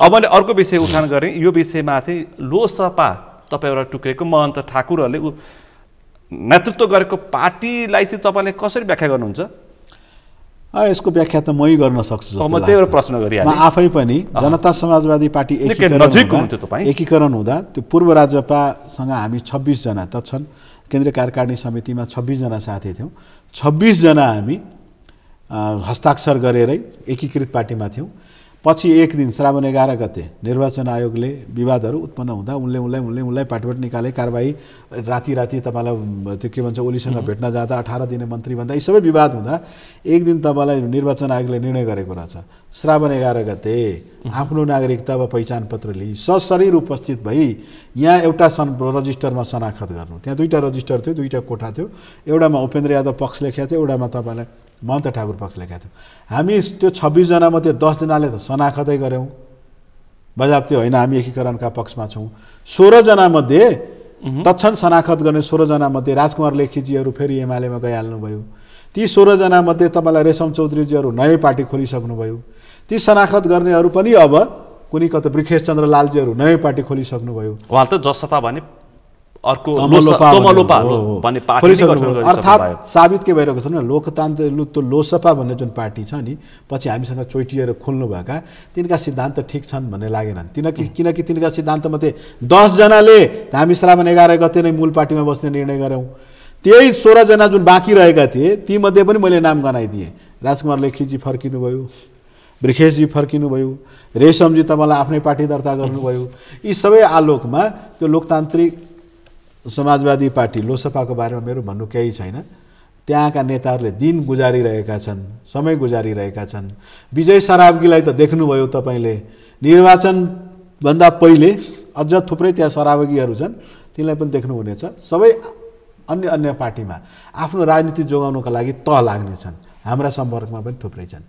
अब मैले अर्को विषय उठान गरेँ, यो विषयमा चाहिँ लोसपा तपाईँबाट टुक्रेको महन्त ठाकुरहरूले नेतृत्व गरेको पार्टीलाई चाहिँ तपाईँले कसरी व्याख्या गर्नुहुन्छ? यसको व्याख्या त मै गर्न सक्छु जस्तो लाग्छ। म त्यही प्रश्न गरिहालेँ। म आफै पनि जनता समाजवादी पार्टी एकीकरण हुँदा त्यो पूर्व राजपासँग हामी 26 जना त छन्, केन्द्रीय कार्यकारिणी समितिमा 26 जना साथी थियौँ। 26 जना हामी हस्ताक्षर गरेरै एकीकृत पार्टीमा थियौँ। पछि एक दिन श्रावण 11 गते निर्वाचन आयोगले विवादहरू उत्पन्न हुँदा उनलाई पार्टीबाट निकाले, कारबाही राति तपाईँलाई त्यो के भन्छ ओलीसँग भेट्न जाँदा 18 दिने मन्त्री भन्दा यी सबै विवाद हुँदा एक दिन तपाईँलाई निर्वाचन आयोगले निर्णय गरेको रहेछ, श्रावण 11 गते आफ्नो नागरिकता वा पहिचान पत्र लिई सशरीर उपस्थित भई यहाँ एउटा रजिस्टरमा शनाखत गर्नु। त्यहाँ दुईवटा रजिस्टर थियो, दुईवटा कोठा थियो, एउटामा उपेन्द्र यादव पक्ष लेखेको थियो, एउटामा तपाईँलाई महन्त ठाकुर पक्ष लेखेको थियो। हामी त्यो 26 जना मध्ये 10 जनाले त शनाखतै गऱ्यौँ, बजाप्ते होइन हामी एकीकरणका पक्षमा छौँ। 16 जना मध्ये तत्क्षण शनाखत गर्ने 16 जना मध्ये राजकुमार लेखीजीहरू फेरि एमालेमा गइहाल्नुभयो। ती 16 जना मध्ये तपाईँलाई रेशम चौधरीजीहरू नयाँ पार्टी खोलिसक्नुभयो। ती शनाखत गर्नेहरू पनि अब कुनै कता बृखेश चन्द्र लालजीहरू नयाँ पार्टी खोलिसक्नुभयो। उहाँ त जसपा भने अर्को तमलोपा भन्ने पार्टी अर्थात् साबित के भइरहेको छ भने लोकतान्त्रिक त्यो लोसपा भन्ने जुन पार्टी छ नि पछि हामीसँग चोइटिएर खोल्नुभएका तिनका सिद्धान्त ठिक छन् भन्ने लागेनन्। किनकि तिनका सिद्धान्तमध्ये 10 जनाले हामी श्रावण 11 गते नै मूल पार्टीमा बस्ने निर्णय गऱ्यौँ। त्यही 16 जना जुन बाँकी रहेका थिए तीमध्ये पनि मैले नाम गनाइदिएँ। राजकुमार लेखीजी फर्किनुभयो, बृखेशजी फर्किनुभयो, रेशमजी तपाईँलाई आफ्नै पार्टी दर्ता गर्नुभयो। यी सबै आलोकमा त्यो लोकतान्त्रिक समाजवादी पार्टी लोसपाको बारेमा मेरो भन्नु केही छैन। त्यहाँका नेताहरूले दिन गुजारिरहेका छन्, समय गुजारिरहेका छन्। विजय सरावगीलाई त देख्नुभयो तपाईँले, निर्वाचनभन्दा पहिले अझ थुप्रै त्यहाँ सरावगीहरू छन्, तिनलाई पनि देख्नुहुनेछ। सबै अन्य पार्टीमा आफ्नो राजनीति जोगाउनुको लागि तह लाग्नेछन्। हाम्रा सम्पर्कमा पनि थुप्रै छन्।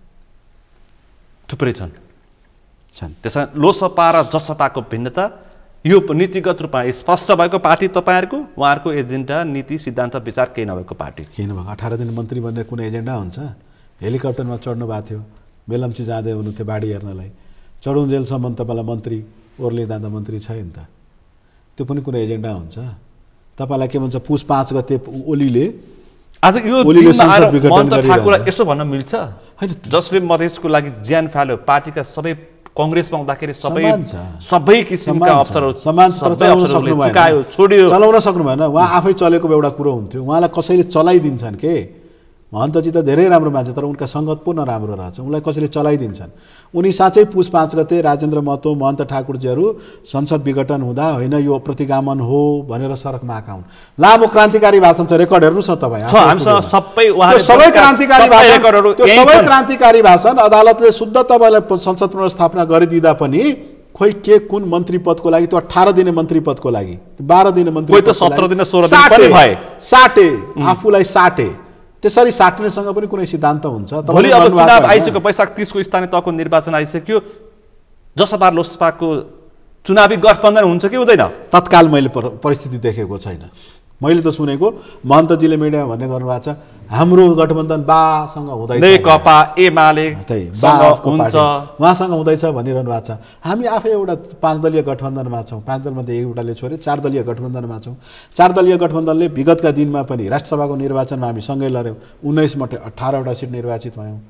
त्यसमा लोसपा र जसपाको भिन्नता यो नीतिगत रूपमा स्पष्ट भएको पार्टी तपाईँहरूको, उहाँहरूको एजेन्डा नीति सिद्धान्त विचार केही नभएको पार्टी। किन भएको 18 दिन मन्त्री बन्ने कुनै एजेन्डा हुन्छ? हेलिकप्टरमा चढ्नु भएको थियो, बेलम्ची जाँदै हुनुहुन्थ्यो बाढी हेर्नलाई, चढुन्जेलसम्म तपाईँलाई मन्त्री ओर्लिँदा त मन्त्री छैन त, त्यो पनि कुनै एजेन्डा हुन्छ? तपाईँलाई के भन्छ पुस 5 गते ओलीले आज यो महन्त ठाकुरलाई यसो भन्न मिल्छ जसले मधेसको लागि ज्यान फाल्यो, पार्टीका सबै कांग्रेसमा हुँदाखेरि सबै किसिमका अफसरहरू चलाउन सक्नु भएन। उहाँ आफै चलेको एउटा कुरो हुन्थ्यो, उहाँलाई कसैले चलाइदिन्छन् के। महन्तजी त धेरै राम्रो मान्छे तर उनका सङ्गत पो नराम्रो रहेछ, उनलाई कसैले चलाइदिन्छन्। उनी साँच्चै पुस 5 गते राजेन्द्र महतो महन्त ठाकुरजीहरू संसद विघटन हुँदा होइन यो प्रतिगामन हो भनेर सडकमा आएका हुन्। लामो क्रान्तिकारी भाषण छ, रेकर्ड हेर्नुहोस् न तपाईँ। सबै क्रान्तिकारी भाषण अदालतले शुद्ध तपाईँलाई संसद पुनर्स्थापना गरिदिँदा पनि खोइ के कुन मन्त्री पदको लागि, त्यो 18 दिने मन्त्री पदको लागि, 12 दिने मन्त्री पदको लागि 17 दिन 16 दिन पनि भए, साटे आफूलाई साटे। त्यसरी साट्नेसँग पनि कुनै सिद्धान्त हुन्छ? भोलि अब चुनाव आइसक्यो, वैशाख 30 को स्थानीय तहको निर्वाचन आइसक्यो, जसपा लोसपाको चुनावी गठबन्धन हुन्छ कि हुँदैन? तत्काल मैले परिस्थिति देखेको छैन। मैले त सुनेको महन्तजीले मिडियामा भन्ने गर्नुभएको छ हाम्रो गठबन्धन बासँग हुँदैछ, नेकपा एमाले उहाँसँग हुँदैछ भनिरहनु भएको छ। हामी आफै एउटा 5 दलीय गठबन्धनमा छौँ, 5 दलमध्ये एउटाले छोडे 4 दलीय गठबन्धनमा छौँ। 4 दलीय गठबन्धनले विगतका दिनमा पनि राष्ट्रसभाको निर्वाचनमा हामी सँगै लड्यौँ, 19 मध्ये 18वटा सिट निर्वाचित भयौँ।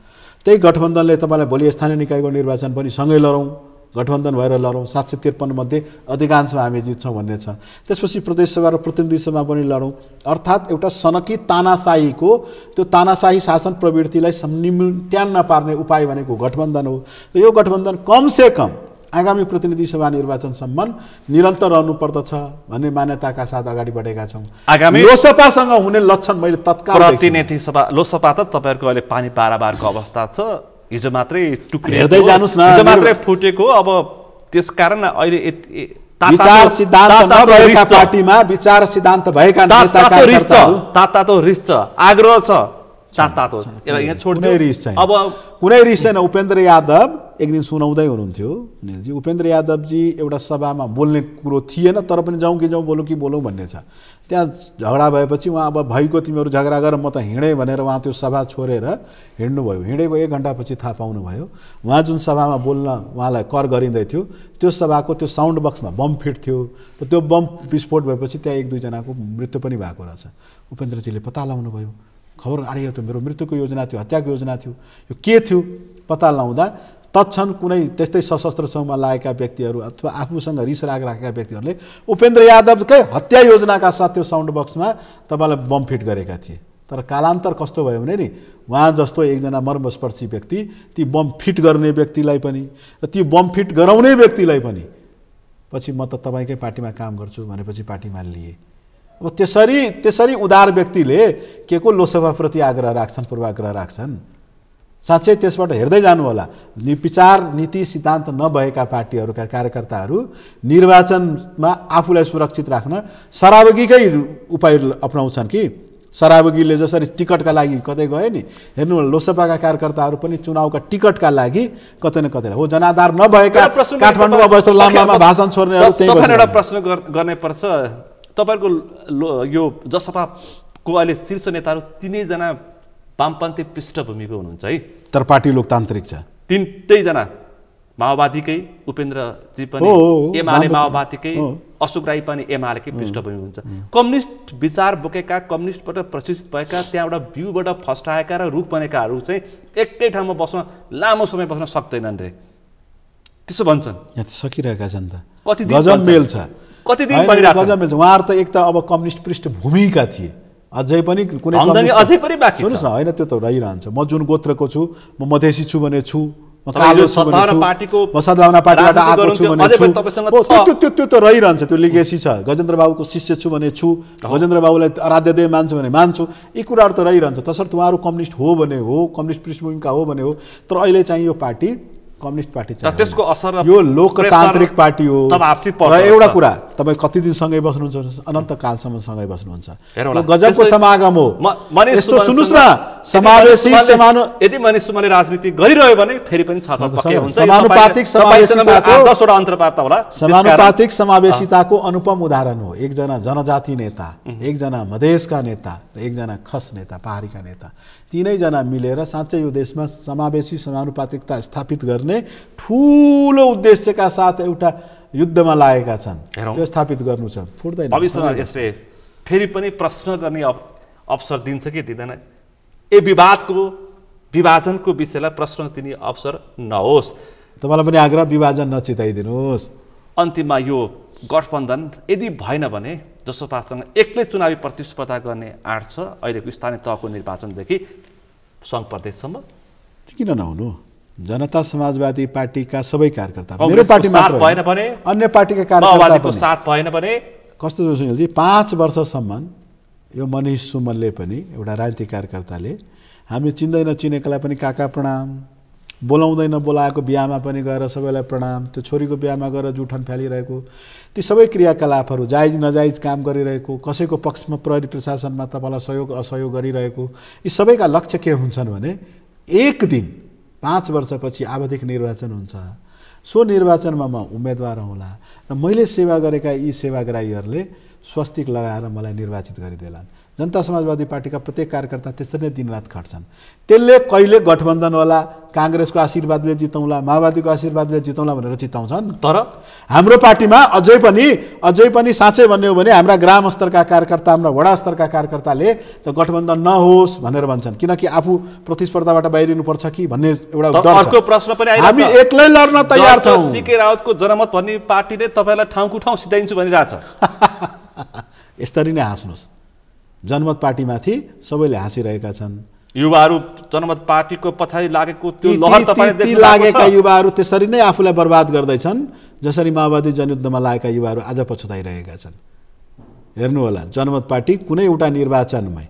त्यही गठबन्धनले तपाईँलाई भोलि स्थानीय निकायको निर्वाचन पनि सँगै लडौँ, गठबन्धन भएर लडौँ, 753 मध्ये अधिकांशमा हामी जित्छौँ भन्ने छ। त्यसपछि प्रदेशसभा र प्रतिनिधि सभा पनि लडौँ। अर्थात् एउटा सनकी तानाशाहीको त्यो तानाशाही शासन प्रवृत्तिलाई निम्त्यान्न पार्ने उपाय भनेको गठबन्धन हो। र यो गठबन्धन कमसेकम आगामी प्रतिनिधि सभा निर्वाचनसम्म निरन्तर रहनुपर्दछ भन्ने मान्यताका साथ अगाडि बढेका छौँ। आगामी लोसपासँग हुने लक्षण मैले तत्काल प्रतिनिधि सभा लोसपा त तपाईँहरूको अहिले पानी पाराबारको अवस्था छ, हिजो मात्रै हेर्दै जानुस् न, हिजो मात्रै फुटेको। अब त्यसकारण अहिले विचार सिद्धान्त नभएका पार्टीमा विचार सिद्धान्त भएका तातो रिस छ, आग्रह छ, तातो यहाँ छोड्दै रिस छैन। अब कुनै रिस छैन। उपेन्द्र यादव एक दिन सुनाउँदै हुनुहुन्थ्यो, अनिलजी उपेन्द्र यादवजी एउटा सभामा बोल्ने कुरो थिएन तर पनि जाउँ कि जाउँ बोलौँ कि बोलौँ भन्ने छ। त्यहाँ झगडा भएपछि उहाँ अब भएको तिमीहरू झगडा गर म त हिँडेँ भनेर उहाँ त्यो सभा छोडेर हिँड्नुभयो। हिँडेको 1 घन्टापछि थाहा पाउनुभयो उहाँ जुन सभामा बोल्न उहाँलाई कर गरिँदै थियो त्यो सभाको त्यो साउन्ड बक्समा बम फिट थियो र त्यो बम विस्फोट भएपछि त्यहाँ 1-2 जनाको मृत्यु पनि भएको रहेछ। उपेन्द्रजीले पत्ता लगाउनु भयो, खबर अरे यो त मेरो मृत्युको योजना थियो, हत्याको योजना थियो, यो के थियो पत्ता लगाउँदा तत्क्षण कुनै त्यस्तै सशस्त्र समूहमा लागेका व्यक्तिहरू अथवा आफूसँग रिस राग राखेका व्यक्तिहरूले उपेन्द्र यादवकै हत्या योजनाका साथ त्यो साउन्ड बक्समा तपाईँलाई बम फिट गरेका थिए। तर कालान्तर कस्तो भयो भने नि उहाँ जस्तो एकजना मर्मस्पर्शी व्यक्ति ती बम फिट गर्ने व्यक्तिलाई पनि र ती बम फिट गराउने व्यक्तिलाई पनि पछि म त तपाईँकै पार्टीमा काम गर्छु भनेपछि पार्टीमा लिए। अब त्यसरी उदार व्यक्तिले के को लोसभाप्रति आग्रह राख्छन्, पूर्वाग्रह राख्छन्? साँच्चै त्यसबाट हेर्दै जानु होला। विचार नीति सिद्धान्त नभएका पार्टीहरूका कार्यकर्ताहरू निर्वाचनमा आफूलाई सुरक्षित राख्न सराबगीकै उपाय अपनाउँछन् कि सराबगीले जसरी टिकटका लागि कतै गए नि, हेर्नु लोकसभाका कार्यकर्ताहरू पनि चुनावका टिकटका लागि कतै न कतै हो जनाधार नभएका काठमाडौँमा बसेर लामो भाषण छोड्नेहरू त्यही बसेर। एउटा प्रश्न गर्नै पर्छ। तपाईहरुको यो जसपाको अहिले शीर्ष नेताहरू तीनैजना वामपन्थी पृष्ठभूमिको हुनुहुन्छ है, तर पार्टी लोकतान्त्रिक छ। तीनटैजना माओवादीकै, उपेन्द्रजी पनि एमाले माओवादीकै, अशोक राई पनि एमालेकै पृष्ठभूमि हुन्छ। कम्युनिस्ट विचार बोकेका, कम्युनिस्टबाट प्रशिक्षित भएका, त्यहाँबाट भ्यूबाट फस्टाएका र रुख बनेकाहरू चाहिँ एकै ठाउँमा बस्न लामो समय बस्न सक्दैनन् रे, त्यसो भन्छन्। यहाँ सकिरहेका छन् त, कति दिन गजब मेल छ, कति दिन परिरहेछ गजब मेल छ। उहाँहरू त एक त अब कम्युनिस्ट पृष्ठभूमिका थिए, अझै पनि कुनै अझै पनि बाँकी छ। सुन्नुहोस् न, होइन त्यो त रहिरहन्छ। म जुन गोत्रको छु, म मधेसी छु भने छु, म सद्भावना पार्टीबाट आएको छु भने त्यो त रहिरहन्छ, त्यो लिगेसी छ। गजेन्द्र बाबुको शिष्य छु भने छु, गजेन्द्र बाबुलाई आराध्य देव मान्छु भने मान्छु, यी कुराहरू त रहिरहन्छ। तसर्थ उहाँहरू कम्युनिस्ट हो भने हो, कम्युनिस्ट पृष्ठभूमिका हो भने हो। तर अहिले चाहिँ यो पार्टी कम्युनिस्ट पार्टी चाहिँ त्यसको असर यो लोकतान्त्रिक पार्टी हो। र एउटा कुरा, तपाईँ कति दिनसँगै बस्नुहुन्छ? अनन्तकालसम्म सँगै बस्नुहुन्छ। गजबको समागम हो यस्तो। सुन्नुहोस् न, समावेशी यदि मनिष सुमनले राजनीति गरिरह्यो भने फेरि पनि समानुपातिक समावेशिताको अनुपम उदाहरण हो। एकजना जनजाति नेता, एकजना मधेसका नेता र एकजना खस नेता, पहाडीका नेता, तीनैजना मिलेर साँच्चै यो देशमा समावेशी समानुपातिकता स्थापित गर्ने ठुलो उद्देश्यका साथ एउटा युद्धमा लागेका छन्। त्यो स्थापित गर्नु छ, फुट्दैन। भविष्यमा यसले फेरि पनि प्रश्न गर्ने अवसर दिन्छ कि दिँदैन? ए विभाजनको विषयलाई प्रश्न दिने अवसर नहोस्। तपाईँलाई पनि आग्रह, विभाजन नचिताइदिनुहोस्। अन्तिममा यो गठबन्धन यदि भएन भने जसपासँग एक्लै चुनावी प्रतिस्पर्धा गर्ने आँट छ अहिलेको स्थानीय तहको निर्वाचनदेखि सङ्घ प्रदेशसम्म। किन नहुनु? जनता समाजवादी पार्टीका सबै कार्यकर्ता, मेरो पार्टी मात्र भएन भने अन्य पार्टीका कार्यकर्ताको साथ भएन भने कस्तो छ सुनिलजी? 5 वर्षसम्म यो मनिष सुमनले पनि एउटा राजनीतिक कार्यकर्ताले हामी चिनेकालाई पनि काका प्रणाम, बोलाउँदैन बोलाएको बिहामा पनि गएर सबैलाई प्रणाम, त्यो छोरीको बिहामा गएर जुठन फ्यालिरहेको, ती सबै क्रियाकलापहरू जायज नजायज काम गरिरहेको, कसैको पक्षमा प्रहरी प्रशासनमा तपाईँलाई सहयोग असहयोग गरिरहेको, यी सबैका लक्ष्य के हुन्छन् भने एक दिन 5 वर्षपछि आवधिक निर्वाचन हुन्छ, सो निर्वाचनमा म उम्मेदवार हुँला र मैले सेवा गरेका यी सेवाग्राहीहरूले स्वस्तिक लगाएर मलाई निर्वाचित गरिदेलान्। जनता समाजवादी पार्टीका प्रत्येक कार्यकर्ता त्यसरी नै दिनरात खट्छन्। त्यसले कहिले गठबन्धन होला, काङ्ग्रेसको आशीर्वादले जितौँला, माओवादीको आशीर्वादले जितौँला भनेर चिताउँछन्। तर हाम्रो पार्टीमा अझै पनि साँच्चै भन्ने हो भने हाम्रा ग्राम स्तरका कार्यकर्ता, हाम्रा वडा स्तरका कार्यकर्ताले त गठबन्धन नहोस् भनेर भन्छन्, किनकि आफू प्रतिस्पर्धाबाट बाहिरिनुपर्छ कि भन्ने एउटा अर्को प्रश्न पनि आइरहेछ। हामी एक्लै लड्न तयार छौँ। सीके रावतको जनमत भन्ने पार्टीले तपाईँलाई ठाउँको ठाउँ सिधाइन्छु भनिरहेछ। यसरी नै हाँस्नुहोस्, जनमत पार्टीमाथि सबैले हाँसिरहेका छन्। युवाहरू जनमत पार्टीको पछाडि लागेको त्यो लहर तपाईले देख्नु लागेका युवाहरू त्यसरी नै आफूलाई बर्बाद गर्दैछन्, जसरी माओवादी जनयुद्धमा लागेका युवाहरू आज पछुताइरहेका छन्। हेर्नु होला, जनमत पार्टी कुनै एउटा निर्वाचनमै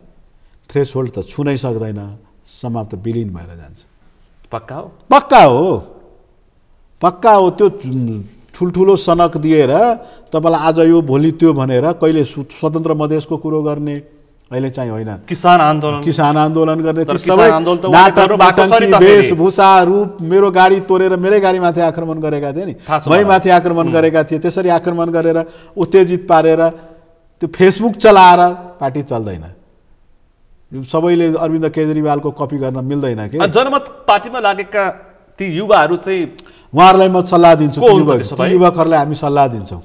थ्रेसहोल्ड त छुनै सक्दैन, समाप्त विलीन भएर जान्छ। पक्का हो? पक्का हो। त्यो ठुल्ठुलो सनक दिएर तपाईँलाई आज यो भोलि त्यो भनेर कहिले स्वतन्त्र मधेसको कुरो गर्ने, अहिले चाहिँ होइन किसान आन्दोलन गर्ने, सबै वेशभूषा रूप, मेरो गाडी तोडेर मेरै गाडीमाथि आक्रमण गरेका थिए नि, मैमाथि आक्रमण गरेका थिए, त्यसरी आक्रमण गरेर उत्तेजित पारेर त्यो फेसबुक चलाएर पार्टी चल्दैन। सबैले अरविन्द केजरीवालको कपी गर्न मिल्दैन कि। जनमत पार्टीमा लागेका ती युवाहरू चाहिँ उहाँहरूलाई म सल्लाह दिन्छु, युवकहरूलाई हामी सल्लाह दिन्छौँ,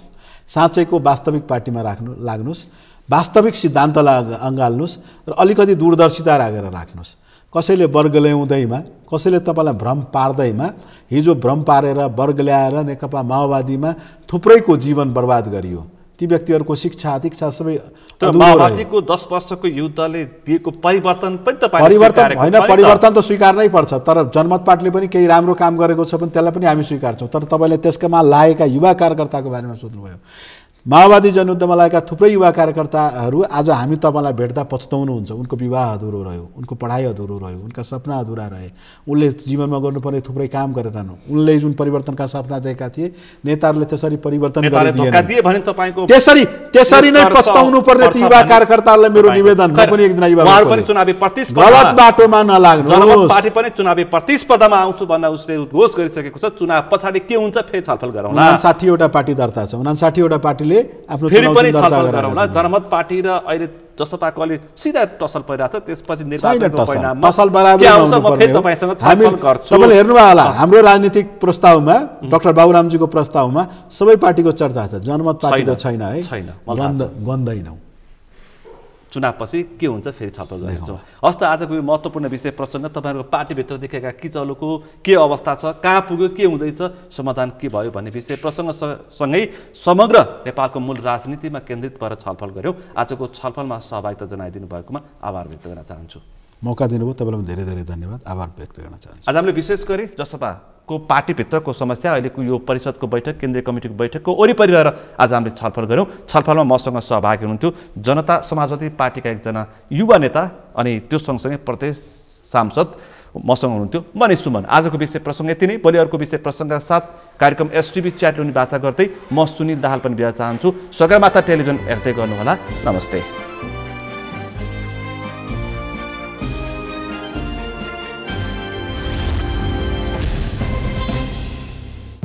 साँच्चैको वास्तविक पार्टीमा लाग्नुहोस्, वास्तविक सिद्धान्त अँगाल्नुहोस् र अलिकति दूरदर्शिता राखेर राख्नुहोस्। कसैले वर्ग ल्याउँदैमा, कसैले तपाईँलाई भ्रम पार्दैमा, हिजो भ्रम पारेर वर्ग ल्याएर नेकपा माओवादीमा थुप्रैको जीवन बर्बाद गरियो। ती व्यक्तिहरूको शिक्षा दीक्षा सबै माओवादीको 10 वर्षको युद्धले दिएको परिवर्तन पनि त परिवर्तन त स्वीकार्नै पर्छ। तर जनमत पार्टीले पनि केही राम्रो काम गरेको छ भने त्यसलाई पनि हामी स्वीकार्छौँ। तर तपाईँले त्यसकामा लागेका युवा कार्यकर्ताको बारेमा सोध्नुभयो। माओवादी जनयुद्धमा लागेका थुप्रै युवा कार्यकर्ताहरू आज हामी तपाईँलाई भेट्दा पछताउनुहुन्छ। उनको विवाह अधुरो रह्यो, उनको पढाइ अधुरो रह्यो, उनका सपना अधुरा रहे, उनले जीवनमा गर्नुपर्ने थुप्रै काम गरेनन्। उनले जुन परिवर्तनका सपना देखेका थिए नेताहरूले त्यसरी परिवर्तन गरिदिएन। त्यसरी नै पछताउनु पर्ने ती युवा कार्यकर्ताहरूलाई मेरो निवेदन। म पनि एकजना युवा गलत बाटोमा नलाग्नुहोस्। पार्टी पनि चुनावी प्रतिस्पर्धामा आउँछु भन्न उसले उद्घोष गरिसकेको छ। चुनाव पछाडि के हुन्छ फेरि छलफल गरौँला। 59 वटा पार्टी दर्ता छ। 59 वटा पार्टीले आफ्नो फेरि पनि छलफल गरौँला। जनमत पार्टी र अहिले जसपाको अलि सिधा टसल परिरहेको छ। त्यसपछि निर्वाचनको परिणाममा टसल बराबर तपाईँले हेर्नुभयो होला हाम्रो राजनीतिक प्रस्तावमा डाक्टर बाबुरामजीको प्रस्तावमा सबै पार्टीको चर्चा छ। जनमत पार्टीको छैन है, गन्दैनौँ। चुनावपछि के हुन्छ फेरि छलफल गर्नेछौँ। हस् त आजको यो महत्त्वपूर्ण विषय प्रसङ्ग तपाईँहरूको पार्टीभित्र देखेका किचलोको के अवस्था छ, कहाँ पुग्यो, के हुँदैछ, समाधान के भयो भन्ने विषय प्रसङ्गसँगै समग्र नेपालको मूल राजनीतिमा केन्द्रित भएर छलफल गऱ्यौँ। आजको छलफलमा सहभागिता जनाइदिनु भएकोमा आभार व्यक्त गर्न चाहन्छु। मौका दिनुभयो तपाईँलाई धेरै धेरै धन्यवाद, आभार व्यक्त गर्न चाहन्छु। आज हामीले विशेष गरी जसपाको पार्टीभित्रको समस्या, अहिलेको यो परिषदको बैठक, केन्द्रीय कमिटीको बैठकको वरिपरि रहेर आज हामीले छलफल गऱ्यौँ। छलफलमा मसँग सहभागी हुनुहुन्थ्यो जनता समाजवादी पार्टीका एकजना युवा नेता अनि त्यो सँगसँगै प्रदेश सांसद मसँग हुनुहुन्थ्यो मनिष सुमन। आजको विषय प्रसङ्ग यति नै। भोलि अर्को विषय प्रसङ्गका साथ कार्यक्रम एसटिभी च्याट हुने बाचा गर्दै म सुनिल दाहाल पनि बिदा चाहन्छु। सगरमाथा टेलिभिजन हेर्दै गर्नुहोला। नमस्ते।